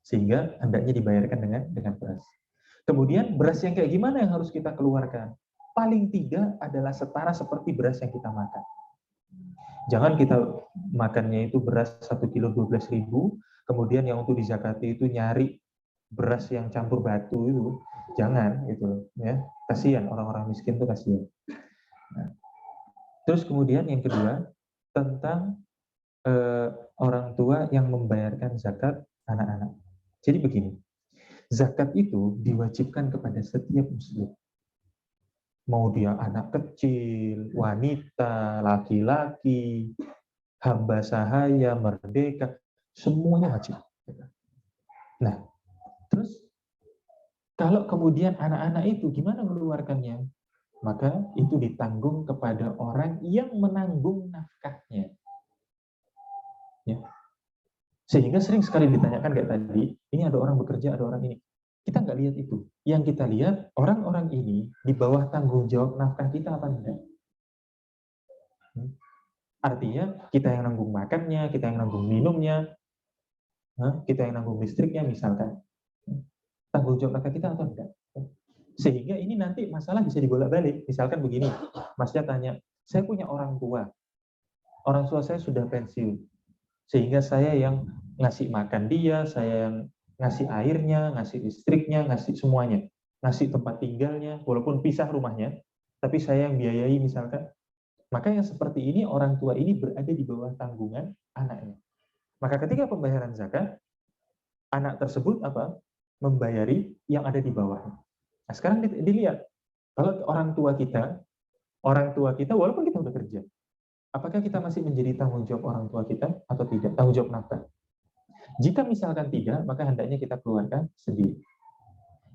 Sehingga hendaknya dibayarkan dengan beras. Kemudian beras yang kayak gimana yang harus kita keluarkan? Paling tidak adalah setara seperti beras yang kita makan. Jangan kita makannya itu beras 1 kilo 12.000, kemudian yang untuk dizakati itu nyari beras yang campur batu itu, jangan itu ya, kasihan orang-orang miskin itu kasihan. Nah, terus kemudian yang kedua tentang orang tua yang membayarkan zakat anak-anak. Jadi begini, zakat itu diwajibkan kepada setiap muslim. Mau dia anak kecil, wanita, laki-laki, hamba sahaya, merdeka, semuanya wajib. Nah, terus kalau kemudian anak-anak itu gimana mengeluarkannya? Maka itu ditanggung kepada orang yang menanggung nafkahnya. Ya. Sehingga sering sekali ditanyakan kayak tadi, ini ada orang bekerja, ada orang ini. Kita nggak lihat itu. Yang kita lihat, orang-orang ini di bawah tanggung jawab nafkah kita apa enggak? Artinya, kita yang nanggung makannya, kita yang nanggung minumnya, kita yang nanggung listriknya misalkan. Tanggung jawab nafkah kita atau enggak? Sehingga ini nanti masalah bisa dibolak-balik. Misalkan begini, Masnya tanya, saya punya orang tua saya sudah pensiun, sehingga saya yang ngasih makan dia, saya yang ngasih airnya, ngasih listriknya, ngasih semuanya, ngasih tempat tinggalnya, walaupun pisah rumahnya, tapi saya yang biayai misalkan. Maka yang seperti ini, orang tua ini berada di bawah tanggungan anaknya. Maka ketika pembayaran zakat, anak tersebut apa? Membayari yang ada di bawahnya. Nah, sekarang dilihat, kalau orang tua kita walaupun kita udah kerja, apakah kita masih menjadi tanggung jawab orang tua kita atau tidak? Tanggung jawab nafkah. Jika misalkan tidak, maka hendaknya kita keluarkan sendiri.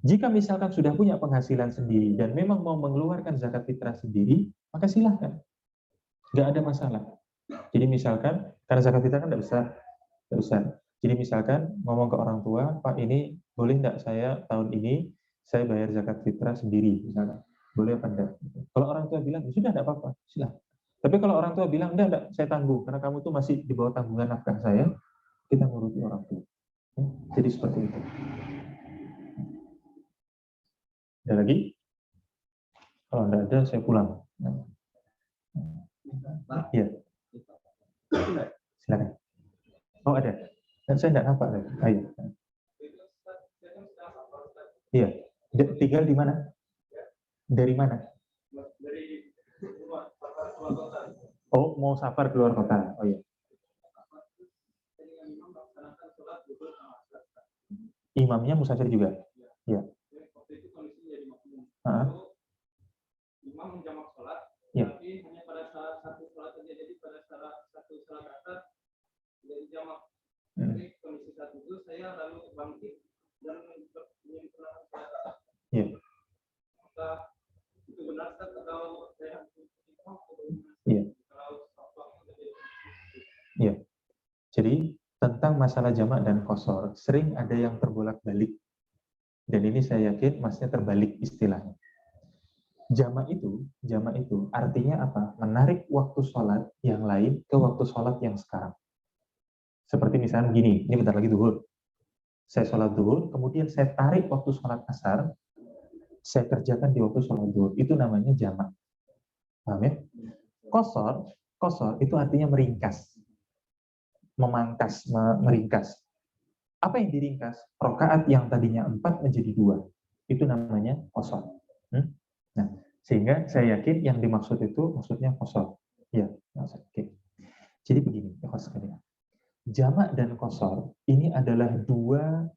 Jika misalkan sudah punya penghasilan sendiri dan memang mau mengeluarkan zakat fitrah sendiri, maka silahkan. Nggak ada masalah. Jadi misalkan, karena zakat fitrah kan nggak besar. Jadi misalkan ngomong ke orang tua, Pak ini boleh enggak saya tahun ini saya bayar zakat fitrah sendiri, misalnya. Boleh apa enggak? Kalau orang tua bilang, ya sudah enggak apa-apa, silahkan. Tapi kalau orang tua bilang, enggak, saya tanggung, karena kamu tuh masih di bawah tanggungan nafkah saya, kita nuruti orang tua. Jadi seperti itu. Ada lagi? Kalau enggak ada, saya pulang. Iya. Silakan. Oh ada. Dan saya enggak nampak lagi. Ayo. Iya. Tinggal di mana? Dari mana? Oh, mau safar keluar kota. Oh iya. Imamnya musafir juga. Iya. Imam menjamak sholat, ya. Tapi hanya pada saat satu sholat saja, jadi pada saat satu sholat asar jadi jamak. Jadi kondisi saat itu saya lalu bangkit dan menyempurnakan sholat asar. Ya. Maka itu benar kalau saya Iya. Iya. Jadi tentang masalah jamak dan qashar sering ada yang terbolak-balik. Dan ini saya yakin masnya terbalik istilahnya. Jamak itu artinya apa? Menarik waktu sholat yang lain ke waktu sholat yang sekarang. Seperti misalnya gini, ini bentar lagi zuhur. Saya sholat zuhur, kemudian saya tarik waktu sholat asar, saya kerjakan di waktu sholat zuhur. Itu namanya jamak. Paham ya? Qashar itu artinya meringkas. Memangkas, meringkas. Apa yang diringkas? Rakaat yang tadinya 4 menjadi 2. Itu namanya qashar. Nah, sehingga saya yakin yang dimaksud itu maksudnya qashar. Ya, oke. Jadi begini, jamak dan qashar ini adalah dua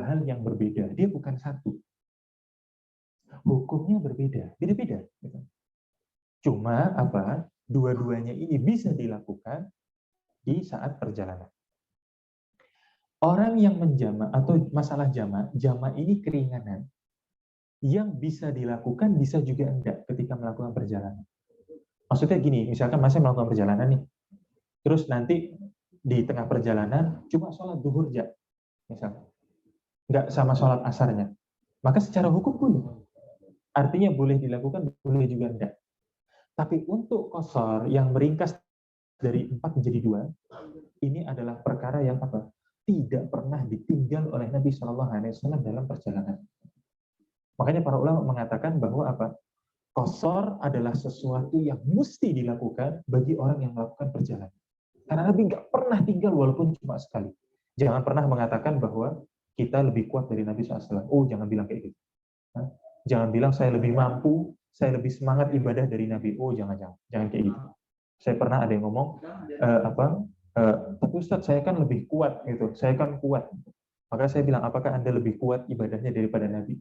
hal yang berbeda. Dia bukan satu. Hukumnya berbeda, beda-beda. Cuma apa? Dua-duanya ini bisa dilakukan di saat perjalanan. Orang yang menjamak atau masalah jamak ini keringanan. Yang bisa dilakukan bisa juga enggak ketika melakukan perjalanan. Maksudnya gini, misalkan masih melakukan perjalanan nih, terus nanti di tengah perjalanan cuma sholat zuhur aja, misalkan, enggak sama sholat asarnya, maka secara hukum boleh. Artinya boleh dilakukan, boleh juga enggak. Tapi untuk qashar yang meringkas dari 4 menjadi 2, ini adalah perkara yang apa? Tidak pernah ditinggal oleh Nabi SAW dalam perjalanan. Makanya para ulama mengatakan bahwa apa? Qashar adalah sesuatu yang mesti dilakukan bagi orang yang melakukan perjalanan. Karena Nabi nggak pernah tinggal walaupun cuma sekali. Jangan pernah mengatakan bahwa kita lebih kuat dari Nabi SAW. Oh, jangan bilang kayak gitu. Jangan bilang saya lebih mampu, saya lebih semangat ibadah dari Nabi. Oh, jangan kayak gitu. Saya pernah ada yang ngomong, tapi Ustaz, saya kan lebih kuat gitu. Saya kan kuat. Maka saya bilang, apakah Anda lebih kuat ibadahnya daripada Nabi?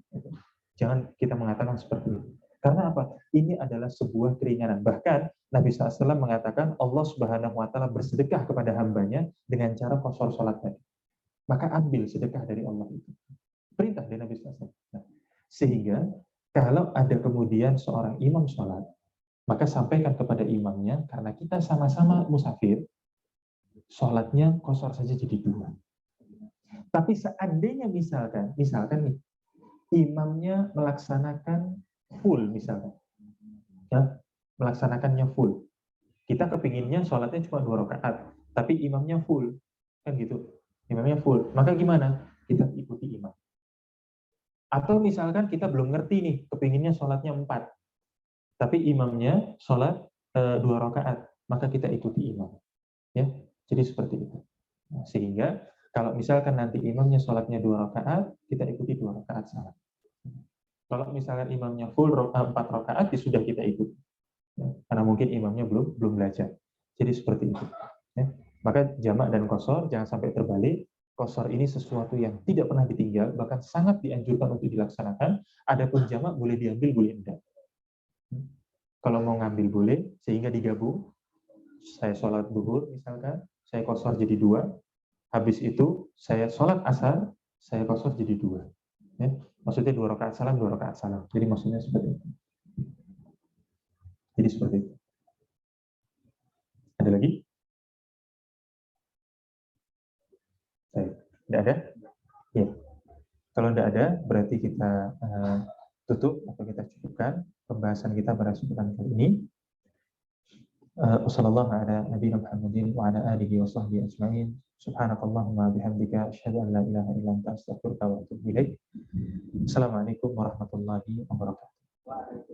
Jangan kita mengatakan seperti itu. Karena apa? Ini adalah sebuah keringanan. Bahkan Nabi SAW mengatakan Allah Subhanahu Wa Taala bersedekah kepada hambanya dengan cara qashar sholat tadi. Maka ambil sedekah dari Allah itu. Perintah dari Nabi SAW. Nah, sehingga kalau ada kemudian seorang imam sholat, maka sampaikan kepada imamnya, karena kita sama-sama musafir, sholatnya qashar saja jadi 2. Tapi seandainya misalkan nih, imamnya melaksanakan full misalnya, ya, melaksanakannya full. Kita kepinginnya sholatnya cuma 2 rakaat, tapi imamnya full, kan gitu. Imamnya full, maka gimana? Kita ikuti imam. Atau misalkan kita belum ngerti nih, kepinginnya sholatnya 4, tapi imamnya sholat 2 rakaat, maka kita ikuti imam. Ya, jadi seperti itu. Nah, sehingga kalau misalkan nanti imamnya sholatnya 2 rakaat, kita ikuti 2 rakaat salat. Kalau misalkan imamnya full 4 rakaat, ya sudah kita ikuti. Ya, karena mungkin imamnya belum belajar. Jadi seperti itu. Ya. Maka jamak dan qashar jangan sampai terbalik. Qashar ini sesuatu yang tidak pernah ditinggal, bahkan sangat dianjurkan untuk dilaksanakan. Adapun jamak boleh diambil, boleh enggak. Kalau mau ngambil boleh, sehingga digabung. Saya sholat zuhur misalkan, saya qashar jadi 2. Habis itu saya sholat asar, saya qashar jadi 2. Ya. Maksudnya 2 rakaat salam, 2 rakaat salam. Jadi maksudnya seperti itu. Jadi seperti itu. Ada lagi? Tidak ada? Ya. Kalau tidak ada, berarti kita tutup atau kita cukupkan pembahasan kita pada kesempatan kali ini. Wassallallahu ala nabiyina Muhammadin wa ala alihi wa sahbihi ajma'in. Subhanakallahumma bihamdika asyhadu an la ilaha illa anta astaghfiruka wa atubu ilaik. Assalamualaikum warahmatullahi wabarakatuh.